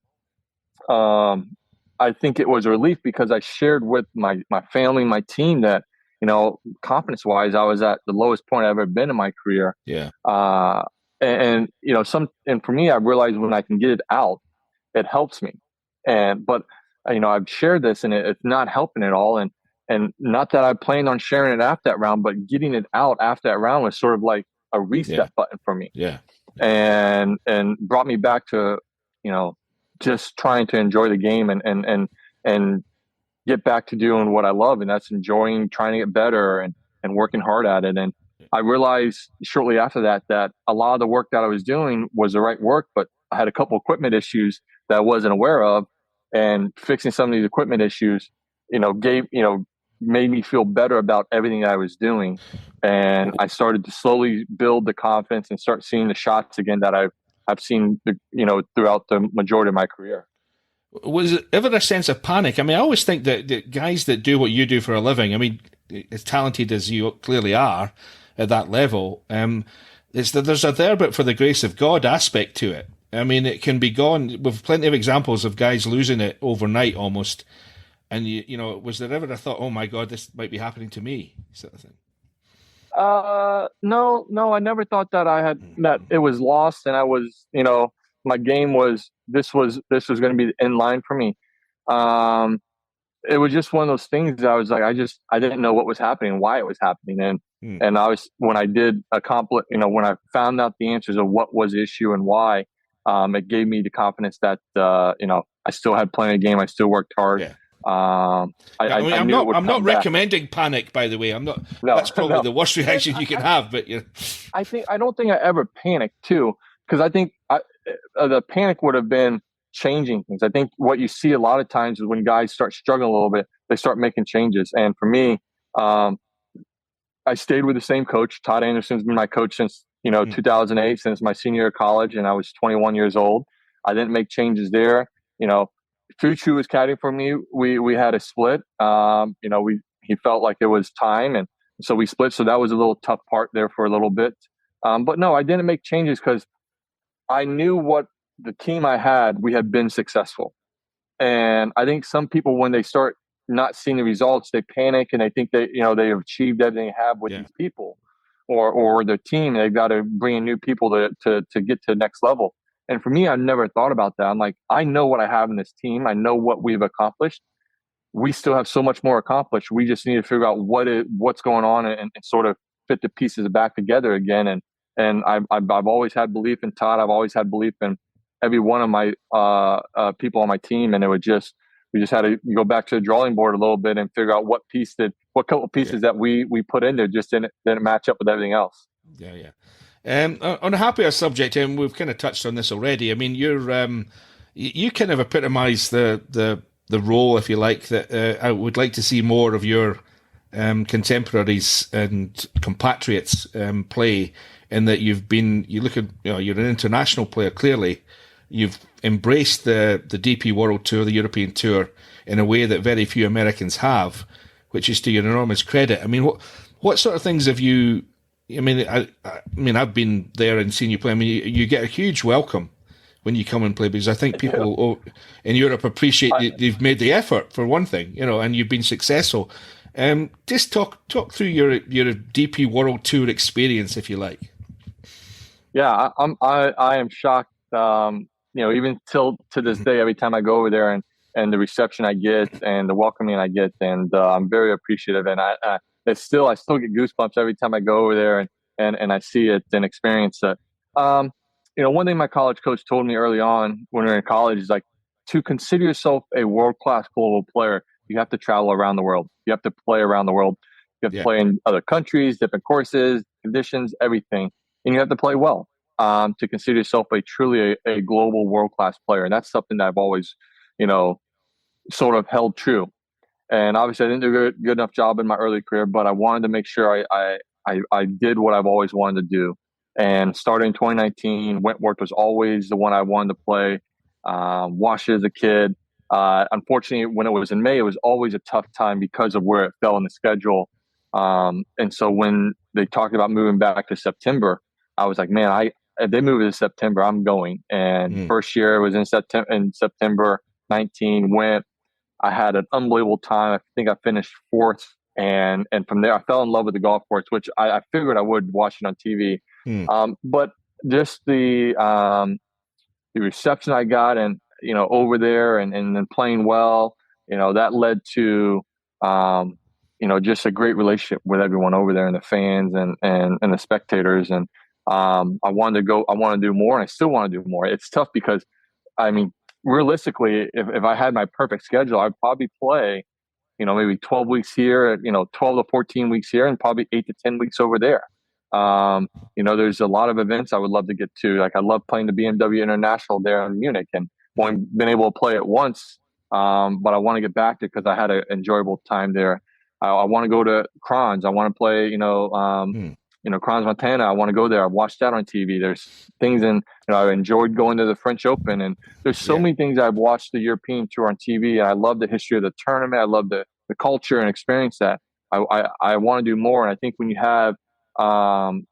I think it was a relief because I shared with my family, my team that, confidence-wise, I was at the lowest point I've ever been in my career. Yeah. And and for me, I realized when I can get it out, it helps me. But I've shared this and it's not helping at all. And not that I planned on sharing it after that round, but getting it out after that round was sort of like a reset button for me. Yeah. And brought me back to, just trying to enjoy the game and get back to doing what I love. And that's enjoying trying to get better and working hard at it. And I realized shortly after that a lot of the work that I was doing was the right work, but I had a couple equipment issues that I wasn't aware of, and fixing some of these equipment issues, made me feel better about everything that I was doing. And I started to slowly build the confidence and start seeing the shots again that I've seen, throughout the majority of my career. Was it ever a sense of panic? I mean, I always think that guys that do what you do for a living, I mean, as talented as you clearly are at that level, there's a there but for the grace of God aspect to it. I mean, it can be gone. We've plenty of examples of guys losing it overnight almost. And, was there ever a thought, oh my God, this might be happening to me, sort of thing? No, I never thought that it was lost, and I was, my game was, this was going to be the end line for me. It was just one of those things that I was like, I didn't know what was happening, why it was happening. And when I did accomplish, when I found out the answers of what was the issue and why, it gave me the confidence that, I still had plenty of game. I still worked hard. Yeah. I'm not recommending panic, by the way. I'm not. No, that's probably the worst reaction you can have. But I don't think I ever panicked too, because I think the panic would have been changing things. I think what you see a lot of times is when guys start struggling a little bit, they start making changes. And for me, I stayed with the same coach. Todd Anderson's been my coach since 2008, since my senior year of college, and I was 21 years old. I didn't make changes there. Fuchu was caddying for me. We had a split. He felt like it was time, and so we split. So that was a little tough part there for a little bit. But no, I didn't make changes because I knew what the team I had, we had been successful. And I think some people, when they start not seeing the results, they panic and they think they have achieved everything they have with these people or their team. They've got to bring in new people to get to the next level. And for me, I never thought about that. I'm like, I know what I have in this team. I know what we've accomplished. We still have so much more accomplished. We just need to figure out what's going on and sort of fit the pieces back together again. And I've always had belief in Todd. I've always had belief in every one of my people on my team. And we just had to go back to the drawing board a little bit and figure out what couple pieces that we put in there just didn't match up with everything else. Yeah. On a happier subject, and we've kind of touched on this already. I mean, you kind of epitomise the role, if you like, that I would like to see more of your contemporaries and compatriots play. In that you're an international player. Clearly, you've embraced the DP World Tour, the European Tour, in a way that very few Americans have, which is to your enormous credit. I mean, what sort of things have you? I mean, I've been there and seen you play. I mean, you get a huge welcome when you come and play, because I think people in Europe appreciate you've made the effort, for one thing, and you've been successful. Just talk through your DP World Tour experience, if you like. Yeah, I am shocked. Even till to this day, every time I go over there and the reception I get and the welcoming I get, and I'm very appreciative. And I still get goosebumps every time I go over there and I see it and experience it. One thing my college coach told me early on when we were in college is like, to consider yourself a world-class global player, you have to travel around the world. You have to play around the world. You have to play in other countries, different courses, conditions, everything. And you have to play well to consider yourself truly a global world-class player. And that's something that I've always, sort of held true. And obviously I didn't do a good enough job in my early career, but I wanted to make sure I did what I've always wanted to do. And starting in 2019, Wentworth was always the one I wanted to play. Watched it as a kid. Unfortunately, when it was in May, it was always a tough time because of where it fell in the schedule. And so when they talked about moving back to September, I was like, man, if they move it to September, I'm going. And first year was in September 19, went. I had an unbelievable time. I think I finished fourth. And from there, I fell in love with the golf course, which I figured I would watching on TV. But just the reception I got, and over there, and then playing well, that led to just a great relationship with everyone over there, and the fans, and the spectators. And I wanted to do more, and I still want to do more. It's tough because, I mean, realistically, if I had my perfect schedule, I'd probably play, maybe 12 weeks here, 12 to 14 weeks here, and probably 8 to 10 weeks over there. There's a lot of events I would love to get to. Like, I love playing the BMW International there in Munich, and only been able to play it once. But I want to get back to it because I had an enjoyable time there. I want to go to Kranz. I want to play, Kranz, Montana. I want to go there. I've watched that on TV. There's things I enjoyed going to the French Open, and there's so many things. I've watched the European Tour on TV, and I love the history of the tournament. I love the culture and experience that. I want to do more. And I think when you have when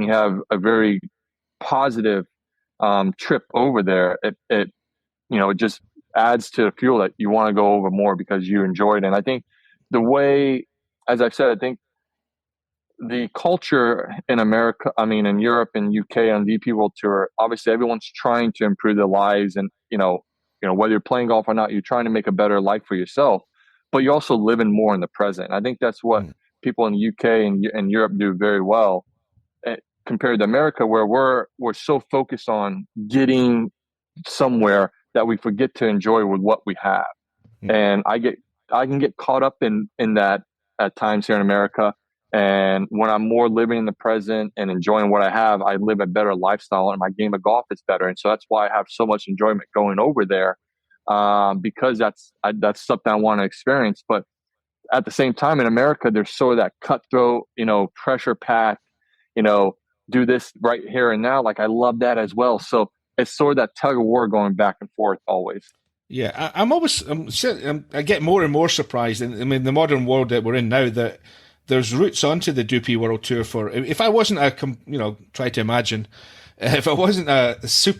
you have a very positive trip over there, it just adds to the fuel that you want to go over more because you enjoyed it. And I think the way, as I've said, I think the culture in America, in Europe and UK on DP World Tour, obviously everyone's trying to improve their lives, and whether you're playing golf or not, you're trying to make a better life for yourself, but you're also living more in the present. I think that's what people in the UK and Europe do very well, compared to America, where we're so focused on getting somewhere that we forget to enjoy with what we have. And I can get caught up in that at times here in America. And when I'm more living in the present and enjoying what I have, I live a better lifestyle, and my game of golf is better. And so that's why I have so much enjoyment going over there, because that's something I want to experience. But at the same time, in America, there's sort of that cutthroat, pressure packed, do this right here and now. Like, I love that as well. So it's sort of that tug of war going back and forth always. Yeah, I get more and more surprised in the modern world that we're in now that there's routes onto the DP World Tour for. If I wasn't try to imagine, if I wasn't a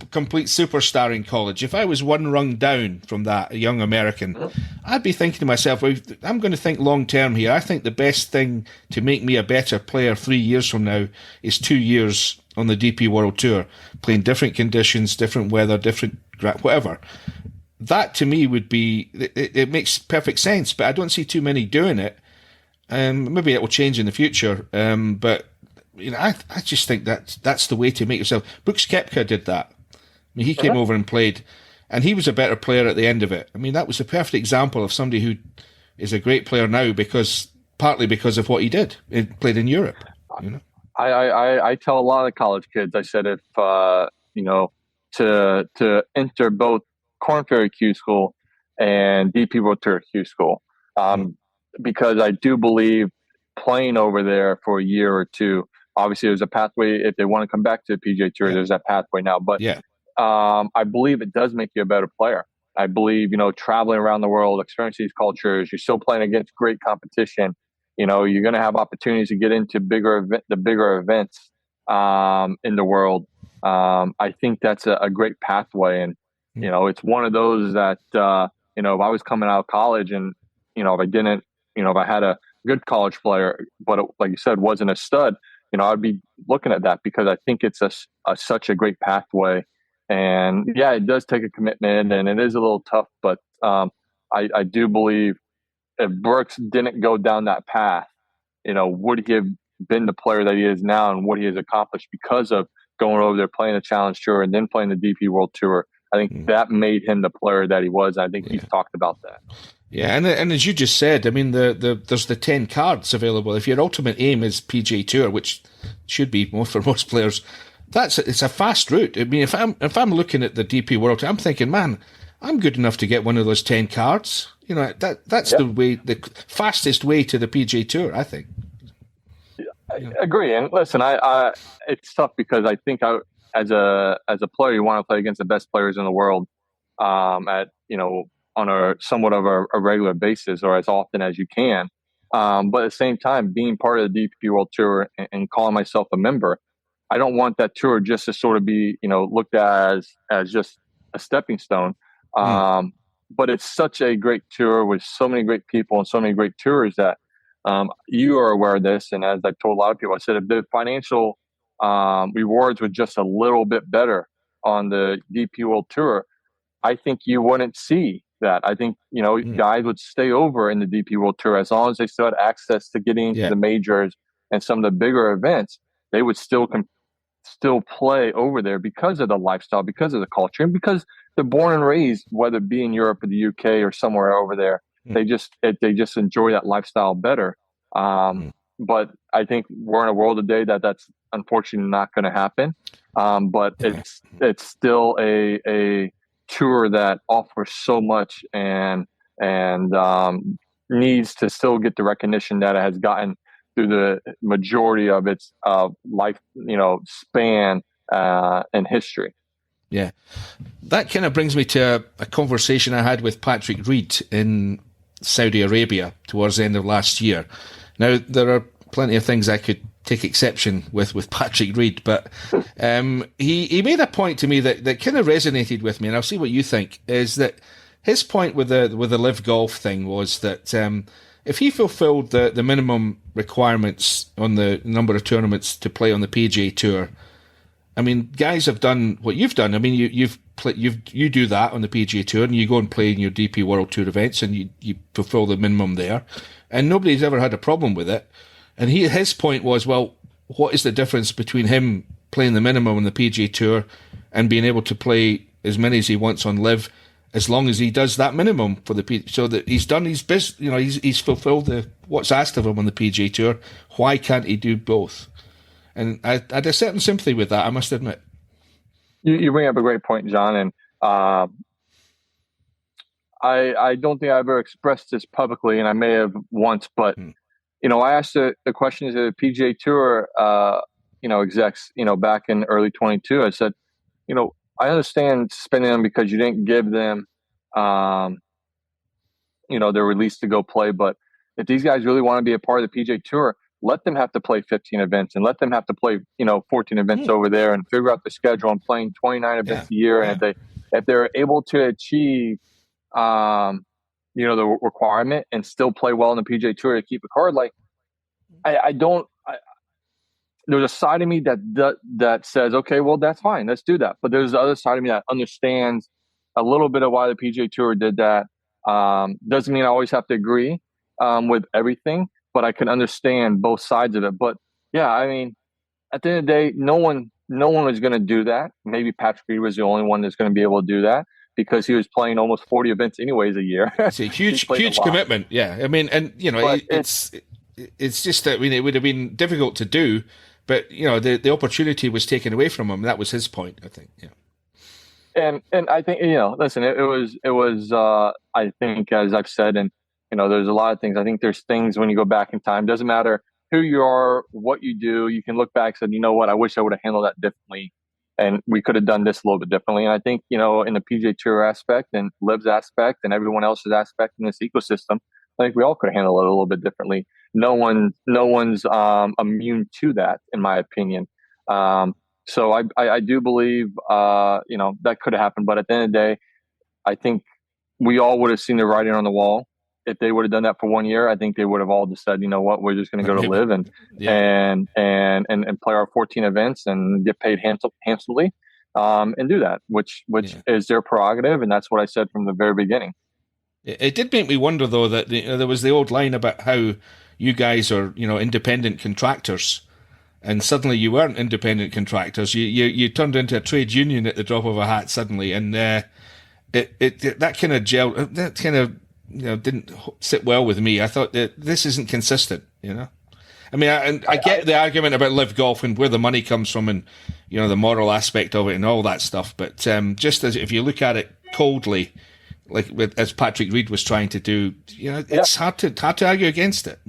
complete superstar in college, if I was one rung down from that, a young American, I'd be thinking to myself, well, I'm going to think long term here. I think the best thing to make me a better player 3 years from now is 2 years on the DP World Tour, playing different conditions, different weather, different whatever. That to me would be, it makes perfect sense, but I don't see too many doing it. Maybe it will change in the future, but I just think that's the way to make yourself. Brooks Koepka did that. He came over and played, and he was a better player at the end of it. That was a perfect example of somebody who is a great player now partly because of what he did. He played in Europe. I tell a lot of college kids, I said, if to enter both Korn Ferry Q School and DP World Tour Q School, because I do believe playing over there for a year or two, obviously there's a pathway. If they want to come back to the PGA Tour, there's that pathway now. But I believe it does make you a better player. I believe, traveling around the world, experiencing these cultures, you're still playing against great competition. You're going to have opportunities to get into the bigger events in the world. I think that's a great pathway. And, it's one of those that, if I was coming out of college and, if I didn't, if I had a good college player, but like you said, wasn't a stud, I'd be looking at that because I think it's such a great pathway. And yeah, it does take a commitment and it is a little tough, but I do believe if Brooks didn't go down that path, would he have been the player that he is now and what he has accomplished because of going over there, playing the Challenge Tour and then playing the DP World Tour? I think that made him the player that he was. I think he's talked about that. Yeah, and as you just said, there's the 10 cards available. If your ultimate aim is PGA Tour, which should be more for most players, it's a fast route. If I'm looking at the DP World Tour, I'm thinking, man, I'm good enough to get one of those 10 cards. That's the fastest way to the PGA Tour, I think. I agree. And listen, I it's tough because I think as a player, you want to play against the best players in the world, on a somewhat of a regular basis or as often as you can. But at the same time, being part of the DP World Tour and calling myself a member, I don't want that tour just to sort of be, looked at as just a stepping stone. But it's such a great tour with so many great people and so many great tours that you are aware of this. And as I've told a lot of people, I said, if the financial rewards were just a little bit better on the DP World Tour, I think you wouldn't see that. I think, guys would stay over in the DP World Tour as long as they still had access to getting into the majors and some of the bigger events. They would still play over there because of the lifestyle, because of the culture, and because they're born and raised, whether it be in Europe or the UK or somewhere over there. They just enjoy that lifestyle better. But I think we're in a world today that's unfortunately not going to happen. But it's still a tour that offers so much and needs to still get the recognition that it has gotten through the majority of its life, span and history. Yeah, that kind of brings me to a conversation I had with Patrick Reed in Saudi Arabia towards the end of last year. Now, there are plenty of things I could take exception with Patrick Reed, but he made a point to me that kind of resonated with me, and I'll see what you think, is that his point with the LIV Golf thing was that if he fulfilled the minimum requirements on the number of tournaments to play on the PGA Tour, I mean, guys have done what you've done. I mean, you do that on the PGA Tour, and you go and play in your DP World Tour events, and you fulfill the minimum there, and nobody's ever had a problem with it. And his point was, well, what is the difference between him playing the minimum on the PGA Tour and being able to play as many as he wants on LIV, as long as he does that minimum for the PGA, so that he's done his business, he's fulfilled what's asked of him on the PGA Tour. Why can't he do both? And I had a certain sympathy with that, I must admit. You bring up a great point, John, and I don't think I ever expressed this publicly, and I may have once, but I asked the question to the PGA Tour, execs, back in early 22. I said, I understand suspending them because you didn't give them, their release to go play. But if these guys really want to be a part of the PGA Tour, let them have to play 15 events and let them have to play, 14 events over there and figure out the schedule and playing 29 events a year. And if they're able to achieve, the requirement and still play well in the PGA Tour to keep a card, like there's a side of me that says, okay, well, that's fine, let's do that. But there's the other side of me that understands a little bit of why the PGA Tour did that. Doesn't mean I always have to agree with everything, but I can understand both sides of it. But yeah, I mean, at the end of the day, no one was going to do that. Maybe Patrick Reed was the only one that's going to be able to do that, because he was playing almost 40 events anyways a year. It's a huge commitment. Yeah. I mean, and it's just that, I mean, it would have been difficult to do, but the opportunity was taken away from him. That was his point, I think. Yeah. And I think, listen, it was I think, as I've said, and there's a lot of things. I think there's things when you go back in time, doesn't matter who you are, what you do, you can look back and say, you know what, I wish I would have handled that differently. And we could have done this a little bit differently. And I think, in the PGA Tour aspect and LIV's aspect and everyone else's aspect in this ecosystem, I think we all could have handled it a little bit differently. No one's immune to that, in my opinion. So I do believe, that could have happened. But at the end of the day, I think we all would have seen the writing on the wall. If they would have done that for 1 year, I think they would have all just said, you know what, we're just going to go to LIV and play our 14 events and get paid handsomely, and do that, which is their prerogative. And that's what I said from the very beginning. It did make me wonder, though, that there was the old line about how you guys are, independent contractors, and suddenly you weren't independent contractors. You turned into a trade union at the drop of a hat suddenly, and that kind of gel, that kind of didn't sit well with me. I thought that this isn't consistent. I mean, I get the argument about LIV Golf and where the money comes from, and the moral aspect of it and all that stuff. But just as if you look at it coldly, like as Patrick Reed was trying to do, it's hard to argue against it.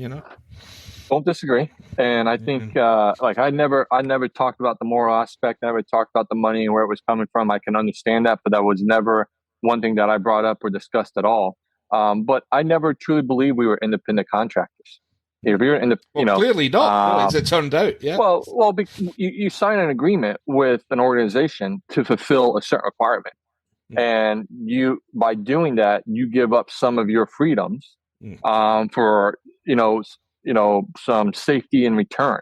Don't disagree. And I think, I never talked about the moral aspect. I never talked about the money and where it was coming from. I can understand that, but that was never one thing that I brought up or discussed at all. But I never truly believed we were independent contractors. If you're clearly not, as it turned out. Yeah. Well, you sign an agreement with an organization to fulfill a certain requirement, and by doing that, you give up some of your freedoms for some safety in return.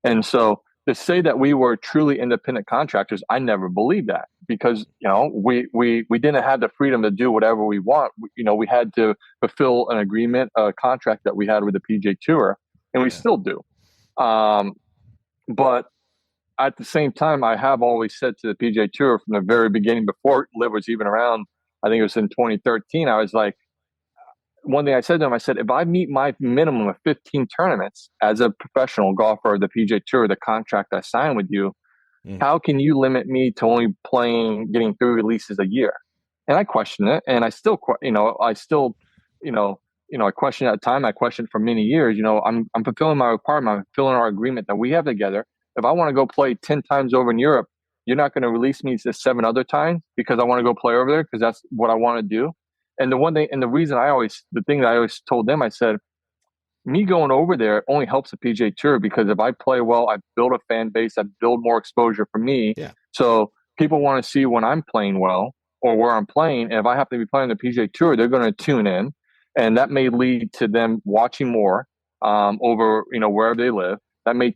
And so to say that we were truly independent contractors, I never believed that, because, we didn't have the freedom to do whatever we want. We had to fulfill an agreement, a contract that we had with the PGA Tour, and we still do. But at the same time, I have always said to the PGA Tour from the very beginning, before LIV was even around, I think it was in 2013, I was like, one thing I said to them, I said, if I meet my minimum of 15 tournaments as a professional golfer of the PGA Tour, the contract I signed with you, how can you limit me to only getting 3 releases a year? And I questioned it, and I still, I questioned at the time. I questioned for many years. I'm fulfilling my requirement. I'm fulfilling our agreement that we have together. If I want to go play 10 times over in Europe, you're not going to release me to 7 other times because I want to go play over there because that's what I want to do. And the thing that I always told them, I said, me going over there only helps the PGA Tour, because if I play well, I build a fan base, I build more exposure for me. Yeah. So people want to see when I'm playing well or where I'm playing. And if I happen to be playing the PGA Tour, they're going to tune in, and that may lead to them watching more over wherever they live. That may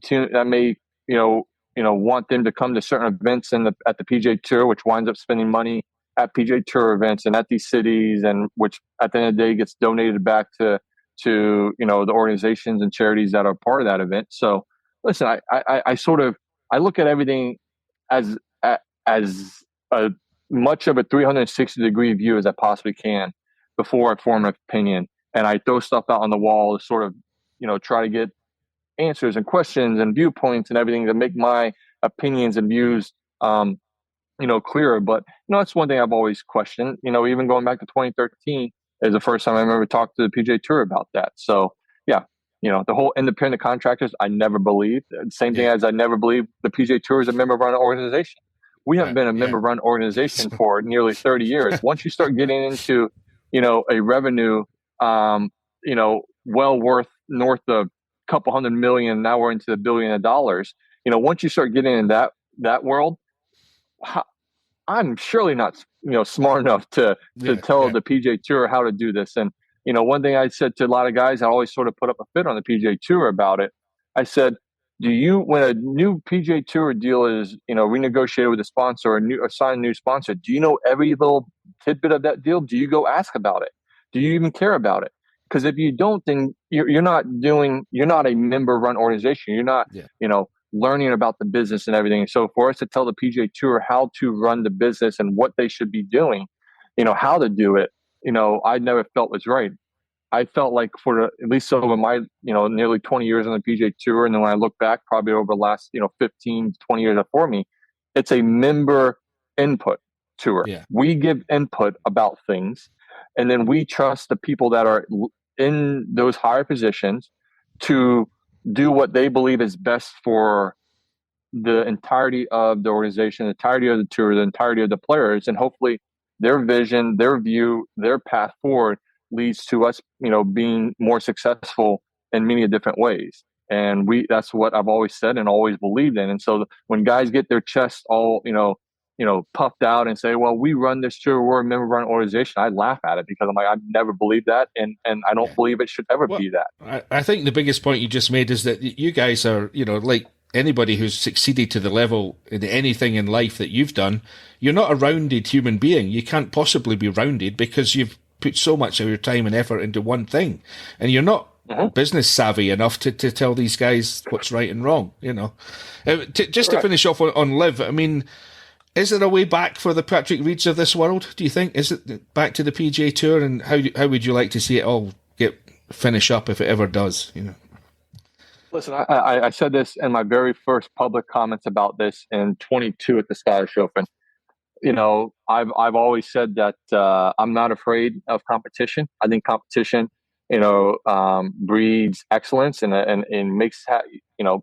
want them to come to certain events at the PGA Tour, which winds up spending money at PGA Tour events and at these cities, and which at the end of the day gets donated back to the organizations and charities that are part of that event. So listen, I look at everything as a much of a 360-degree view as I possibly can before I form an opinion, and I throw stuff out on the wall to sort of try to get answers and questions and viewpoints and everything to make my opinions and views clearer. But that's one thing I've always questioned. Even going back to 2013 is the first time I remember talking to the PGA Tour about that. So yeah, the whole independent contractors, I never believed. Same thing as I never believed the PGA Tour is a member-run organization. We haven't been a member-run organization for nearly 30 years. Once you start getting into a revenue well worth north of a couple $100 million, now we're into the $1 billion. Once you start getting in that world, I'm surely not smart enough to tell the PGA Tour how to do this. And one thing I said to a lot of guys, I always sort of put up a fit on the PGA Tour about it. I said, when a new PGA Tour deal is renegotiated with a sponsor or sign a new sponsor, do you know every little tidbit of that deal? Do you go ask about it? Do you even care about it? Because if you don't, then you're not a member-run organization. You're not learning about the business and everything. So for us to tell the PGA Tour how to run the business and what they should be doing, how to do it, I never felt was right. I felt like at least over my, nearly 20 years on the PGA Tour, and then when I look back probably over the last, 15, 20 years before me, it's a member input tour. Yeah. We give input about things, and then we trust the people that are in those higher positions to do what they believe is best for the entirety of the organization, the entirety of the tour, the entirety of the players, and hopefully their vision, their view, their path forward leads to us, being more successful in many different ways. And that's what I've always said and always believed in. And so when guys get their chest all, puffed out and say, well, we run this tour, we're a member run organization, I laugh at it, because I'm like, I've never believed that. And I don't believe it should ever be that. I think the biggest point you just made is that you guys are, like anybody who's succeeded to the level in anything in life that you've done, you're not a rounded human being. You can't possibly be rounded because you've put so much of your time and effort into one thing, and you're not business savvy enough to tell these guys what's right and wrong. To finish off on LIV, I mean, is there a way back for the Patrick Reeds of this world, do you think? Is it back to the PGA Tour, and how would you like to see it all finish up if it ever does? Listen, I said this in my very first public comments about this in 22 at the Scottish Open. I've always said that I'm not afraid of competition. I think competition, breeds excellence and makes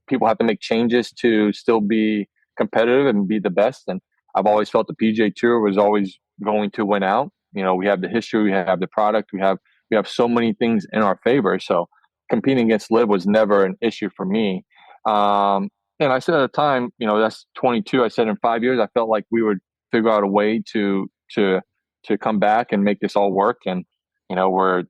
people have to make changes to still be competitive and be the best. And I've always felt the PGA Tour was always going to win out. We have the history, we have the product, we have so many things in our favor. So competing against LIV was never an issue for me. And I said at the time, that's 22. I said in 5 years, I felt like we would figure out a way to come back and make this all work. And, we're,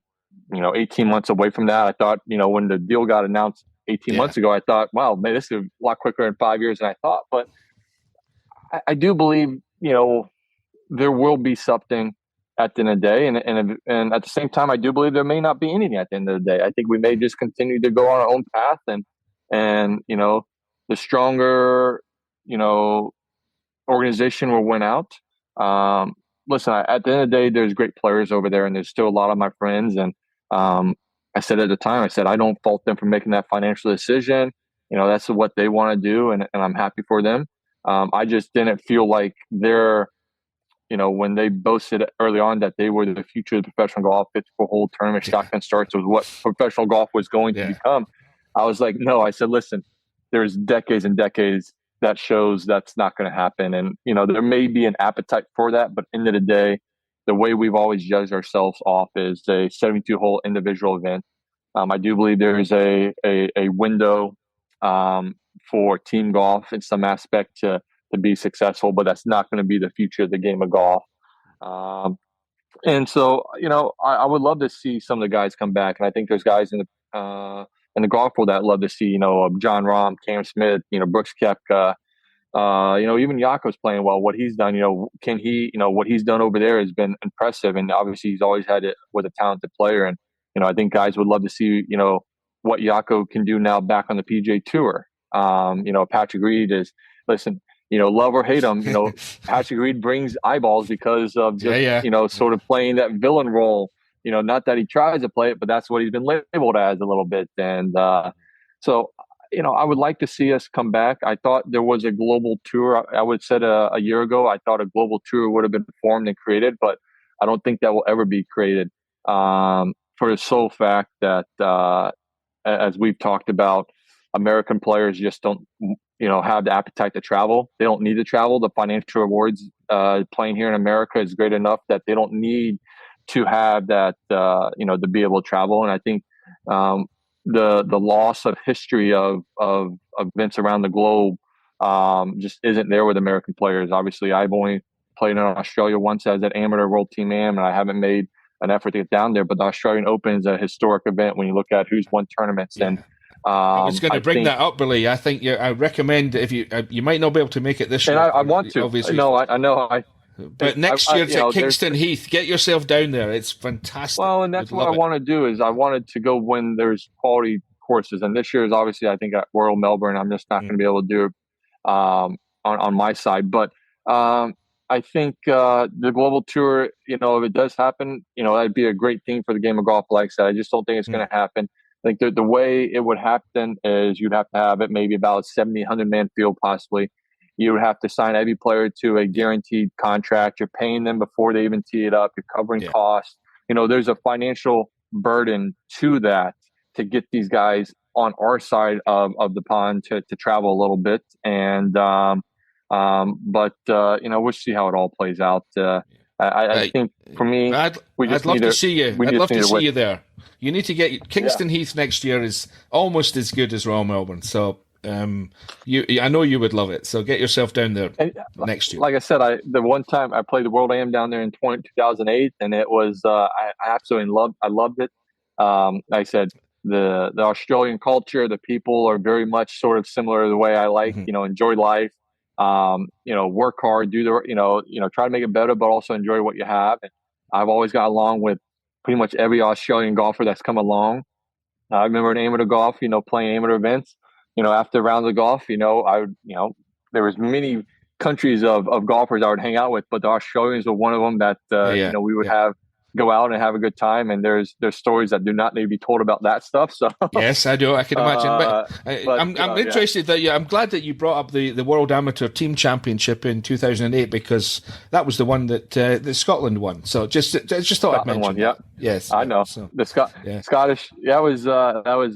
18 months away from that. I thought, when the deal got announced 18 months ago, I thought, wow, man, this is a lot quicker in 5 years than I thought. But I do believe, there will be something at the end of the day. And at the same time, I do believe there may not be anything at the end of the day. I think we may just continue to go on our own path and the stronger, organization will win out. Listen, at the end of the day, there's great players over there, and there's still a lot of my friends. And I said at the time, I don't fault them for making that financial decision. That's what they want to do, and I'm happy for them. I just didn't feel like they're, when they boasted early on that they were the future of professional golf, 54-hole tournament shotgun starts was what professional golf was going to become. I was like, no, I said, listen, there's decades and decades that shows that's not going to happen. And, there may be an appetite for that, but end of the day, the way we've always judged ourselves off is a 72-hole individual event. I do believe there is a window for team golf in some aspect to be successful, but that's not going to be the future of the game of golf. And so, I would love to see some of the guys come back. And I think there's guys in the golf world that I'd love to see, John Rahm, Cam Smith, Brooks Koepka, even Jako's playing well. What he's done, can he, what he's done over there has been impressive. And obviously he's always had it with a talented player. And, I think guys would love to see, what Jako can do now back on the PGA Tour. Patrick Reed is, listen, love or hate him, Patrick Reed brings eyeballs because of just, sort of playing that villain role. Not that he tries to play it, but that's what he's been labeled as a little bit. And so, I would like to see us come back. I thought there was a global tour. I would have said a year ago, I thought a global tour would have been formed and created, but I don't think that will ever be created for the sole fact that, as we've talked about, American players just don't, have the appetite to travel. They don't need to travel. The financial rewards playing here in America is great enough that they don't need to have that, to be able to travel. And I think the loss of history of events around the globe just isn't there with American players. Obviously, I've only played in Australia once as an amateur world team am, and I haven't made an effort to get down there. But the Australian Open is a historic event when you look at who's won tournaments. Yeah. And I was going to bring that up, Billy. I think I recommend if you might not be able to make it this year. And I want to. Obviously. No, I know. But next year it's at Kingston Heath. Get yourself down there. It's fantastic. Well, and that's what I want to do is I wanted to go when there's quality courses. And this year is obviously, I think, at Royal Melbourne. I'm just not going to be able to do it on my side. But I think the global tour, if it does happen, that'd be a great thing for the game of golf. Like I said, I just don't think it's going to happen. I think the way it would happen is you'd have to have it maybe about a 70, 100-man field possibly. You would have to sign every player to a guaranteed contract. You're paying them before they even tee it up. You're covering costs. There's a financial burden to that to get these guys on our side of the pond to travel a little bit. And but we'll see how it all plays out. I think for me, I'd love to see you. I'd love to see you there. You need to get Kingston Heath next year is almost as good as Royal Melbourne. So I know you would love it. So get yourself down there next year. Like I said, the one time I played the World Am down there in 2008, and it was I absolutely loved it. Like I said, the Australian culture, the people are very much sort of similar to the way I like. Enjoy life. Work hard, do try to make it better, but also enjoy what you have. And I've always got along with pretty much every Australian golfer that's come along. I remember in amateur golf, playing amateur events, after rounds of golf, there was many countries of golfers I would hang out with, but the Australians were one of them that, we would go out and have a good time. And there's stories that do not need to be told about that stuff. So yes, I do. I can imagine. But I'm interested that I'm glad that you brought up the World Amateur Team Championship in 2008 because that was the one that Scotland won. So just thought Scotland I'd mention won, that. Yes, I know. So, the Scottish. That was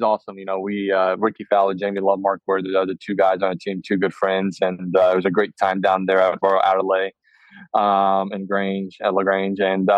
awesome. We Ricky Fowler, Jamie Lovemark were the other two guys on the team, two good friends, and it was a great time down there at Royal Adelaide and LaGrange, and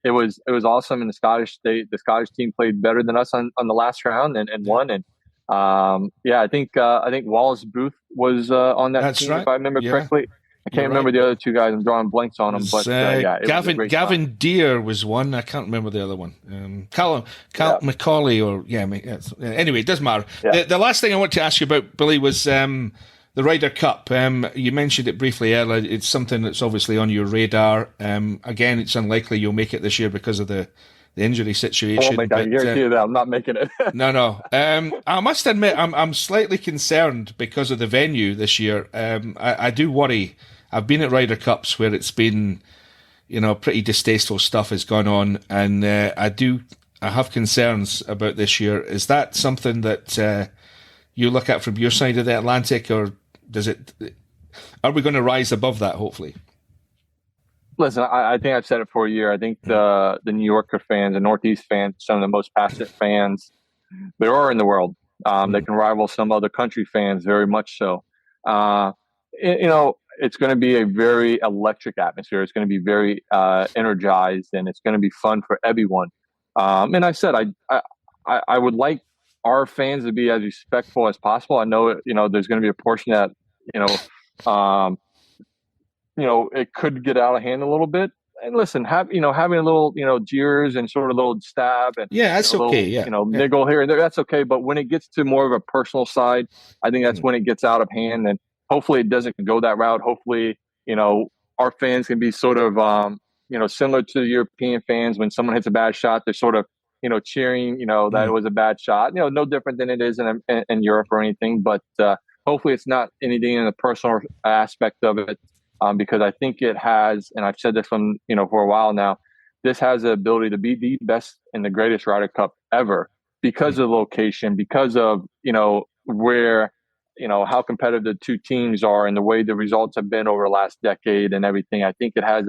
It was awesome, and the Scottish team played better than us on the last round and won. And I think Wallace Booth was on that team, right, if I remember correctly. I can't remember the other two guys. I'm drawing blanks on them, but Gavin Deere was one. I can't remember the other one. Callum McCauley, or anyway, it doesn't matter. Yeah. The last thing I want to ask you about, Billy, was the Ryder Cup. You mentioned it briefly earlier. It's something that's obviously on your radar. Again, it's unlikely you'll make it this year because of the injury situation. I guarantee you that I'm not making it. No. I must admit, I'm slightly concerned because of the venue this year. I do worry. I've been at Ryder Cups where it's been, pretty distasteful stuff has gone on, and I have concerns about this year. Is that something that you look at from your side of the Atlantic, or are we going to rise above that, hopefully? Listen, I think I've said it for a year. I think the New Yorker fans and Northeast fans, some of the most passionate fans there are in the world. They can rival some other country fans very much so. It's going to be a very electric atmosphere. It's going to be very energized, and it's going to be fun for everyone. And I said I would like our fans to be as respectful as possible. I know there's going to be a portion that it could get out of hand a little bit. And listen, having a little, jeers and sort of a little stab and that's okay. Niggle here and there, that's okay. But when it gets to more of a personal side, I think that's when it gets out of hand. And hopefully it doesn't go that route. Hopefully, our fans can be sort of, similar to the European fans. When someone hits a bad shot, they're sort of, cheering, that it was a bad shot. No different than it is in Europe or anything. But hopefully it's not anything in the personal aspect of it. Because I think it has, and I've said this for a while now, this has the ability to be the best and the greatest Ryder Cup ever because of the location, because of, where, how competitive the two teams are and the way the results have been over the last decade and everything. I think it has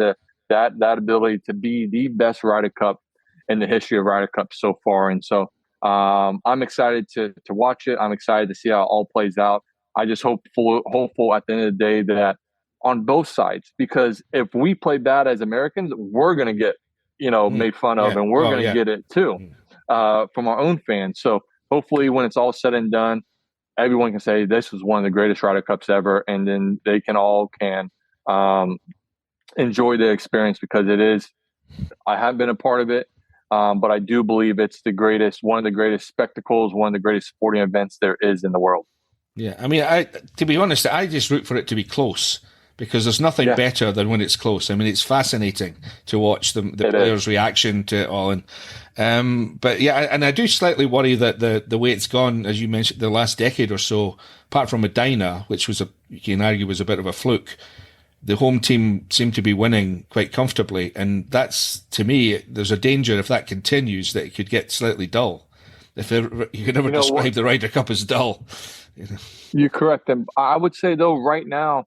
that ability to be the best Ryder Cup in the history of Ryder Cup so far. And so I'm excited to watch it. I'm excited to see how it all plays out. I just hopeful at the end of the day that on both sides, because if we play bad as Americans, we're going to get, made fun of, and we're going to get it too, from our own fans. So hopefully when it's all said and done, everyone can say this was one of the greatest Ryder Cups ever. And then they can enjoy the experience, because it is, I haven't been a part of it. But I do believe it's one of the greatest spectacles, one of the greatest sporting events there is in the world. Yeah. I mean, to be honest, I just root for it to be close, because there's nothing better than when it's close. I mean, it's fascinating to watch the players' reaction to it all. But I do slightly worry that the way it's gone, as you mentioned, the last decade or so, apart from Medina, which you can argue was a bit of a fluke, the home team seemed to be winning quite comfortably. And that's, to me, there's a danger if that continues that it could get slightly dull. You can never describe the Ryder Cup as dull. You're correct. And I would say, though, right now,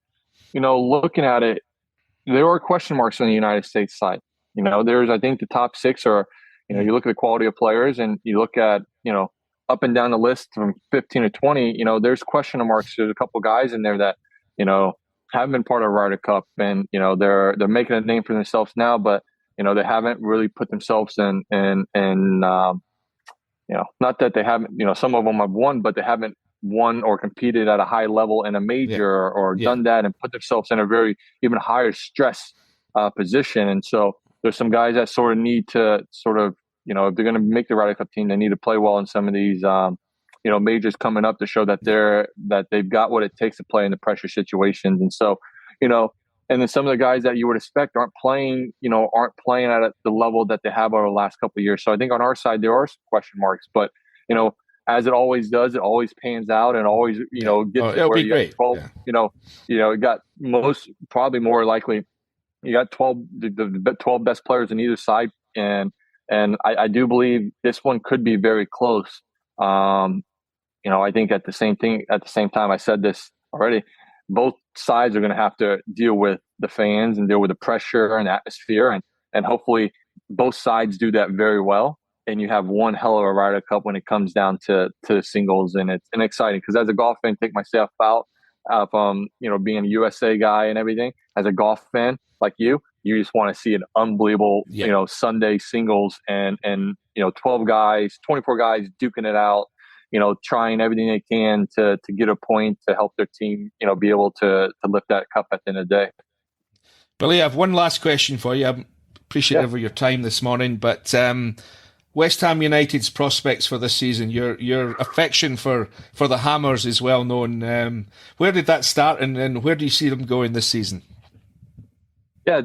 looking at it, there are question marks on the United States side. There's, I think, the top six are, you look at the quality of players and you look at, up and down the list from 15 to 20, there's question marks. There's a couple guys in there that, haven't been part of Ryder Cup, and, they're making a name for themselves now, but, they haven't really put themselves in, not that they haven't, some of them have won, but they haven't won or competed at a high level in a major or done that and put themselves in a very even higher stress position. And so there's some guys that sort of need to if they're going to make the Ryder Cup team, they need to play well in some of these majors coming up to show that they've got what it takes to play in the pressure situations. And so and then some of the guys that you would expect aren't playing at the level that they have over the last couple of years. So I think on our side there are some question marks, but as it always does, it always pans out and always, gets to where you got 12, it got probably more likely, you got 12, the 12 best players on either side. And I do believe this one could be very close. I think at the same time, I said this already, both sides are going to have to deal with the fans and deal with the pressure and atmosphere. And hopefully both sides do that very well. And you have one hell of a Ryder Cup when it comes down to singles, and it's exciting, because as a golf fan, take myself out from being a USA guy and everything. As a golf fan like you just want to see an unbelievable Sunday singles and 12 guys, 24 guys duking it out, trying everything they can to get a point to help their team, be able to lift that cup at the end of the day. Billy, I have one last question for you. I'm appreciative of your time this morning, but West Ham United's prospects for this season, your affection for the Hammers is well known. Where did that start, and where do you see them going this season? Yeah,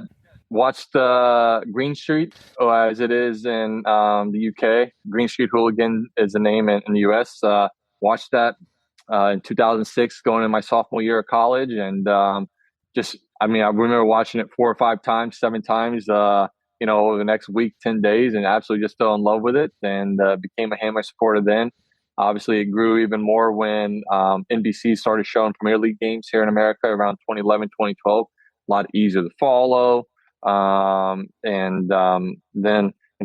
watched Green Street, as it is in the UK. Green Street Hooligan is the name in the US. Watched that in 2006, going in my sophomore year of college, and I remember watching it 4 or 5 times, 7 times, over the next week, 10 days, and absolutely just fell in love with it and became a Hammer supporter then. Obviously, it grew even more when NBC started showing Premier League games here in America around 2011, 2012. A lot easier to follow. Then,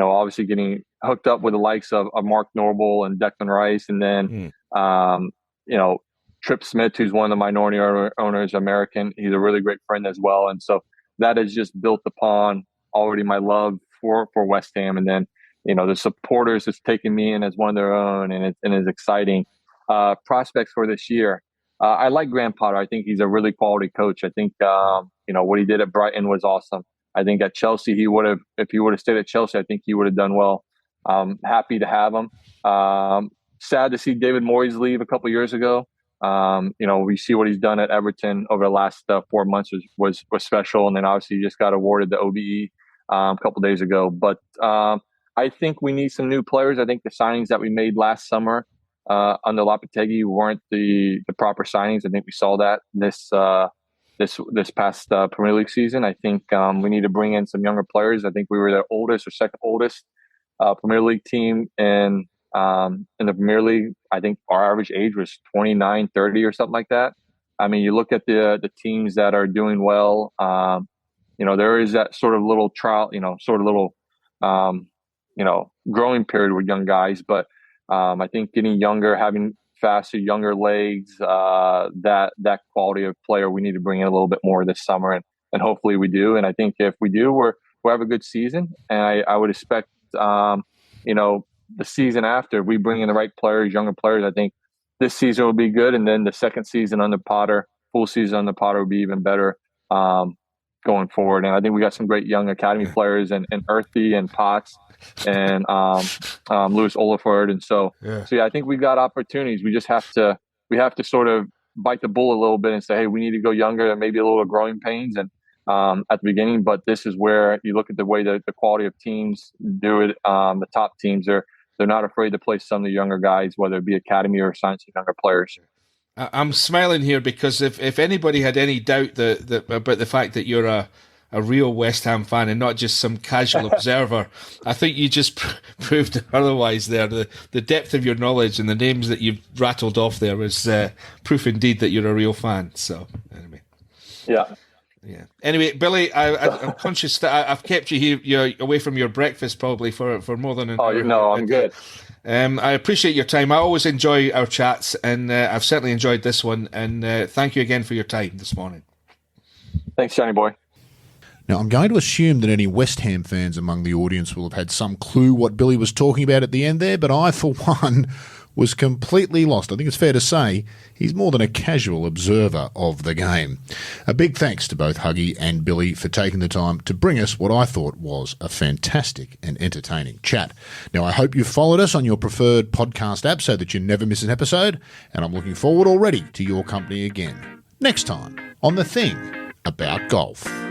obviously getting hooked up with the likes of Mark Noble and Declan Rice. And then, Trip Smith, who's one of the minority owners, American. He's a really great friend as well. And so that has just built upon already my love for West Ham. And then, the supporters has taken me in as one of their own, and it's exciting. Prospects for this year. I like Graham Potter. I think he's a really quality coach. I think, what he did at Brighton was awesome. I think at Chelsea, if he would have stayed at Chelsea, I think he would have done well. Happy to have him. Sad to see David Moyes leave a couple years ago. We see what he's done at Everton over the last 4 months was special. And then obviously he just got awarded the OBE a couple days ago. But I think we need some new players. I think the signings that we made last summer under Lopetegui weren't the proper signings. I think we saw that this past Premier League season. I think we need to bring in some younger players. I think we were the oldest or second oldest Premier League team in the Premier League. I think our average age was 29, 30 or something like that. I mean, you look at the teams that are doing well, there is that sort of little trial, growing period with young guys. But I think getting younger, having faster, younger legs, that quality of player, we need to bring in a little bit more this summer. And hopefully we do. And I think if we do, we'll have a good season. And I would expect, the season after, if we bring in the right players, younger players, I think this season will be good. And then the second season under Potter, full season under Potter, will be even better going forward. And I think we got some great young academy players and Earthy and Potts and Lewis Olaford. And so I think we got opportunities. We just have to sort of bite the bullet a little bit and say, hey, we need to go younger and maybe a little growing pains and at the beginning. But this is where you look at the way that the quality of teams do it. The top teams they're not afraid to play some of the younger guys, whether it be academy or signing younger players. I'm smiling here because if anybody had any doubt about the fact that you're a real West Ham fan and not just some casual observer, I think you just proved otherwise there. The depth of your knowledge and the names that you've rattled off there was proof indeed that you're a real fan. So, anyway. Yeah. Yeah. Anyway, Billy, I'm conscious that I've kept you here. You're away from your breakfast probably for more than an hour. Oh, no, I'm good. I appreciate your time. I always enjoy our chats, and I've certainly enjoyed this one. And thank you again for your time this morning. Thanks, Johnny boy. Now, I'm going to assume that any West Ham fans among the audience will have had some clue what Billy was talking about at the end there, but I, for one, was completely lost. I think it's fair to say he's more than a casual observer of the game. A big thanks to both Huggy and Billy for taking the time to bring us what I thought was a fantastic and entertaining chat. Now, I hope you've followed us on your preferred podcast app so that you never miss an episode, and I'm looking forward already to your company again next time on The Thing About Golf.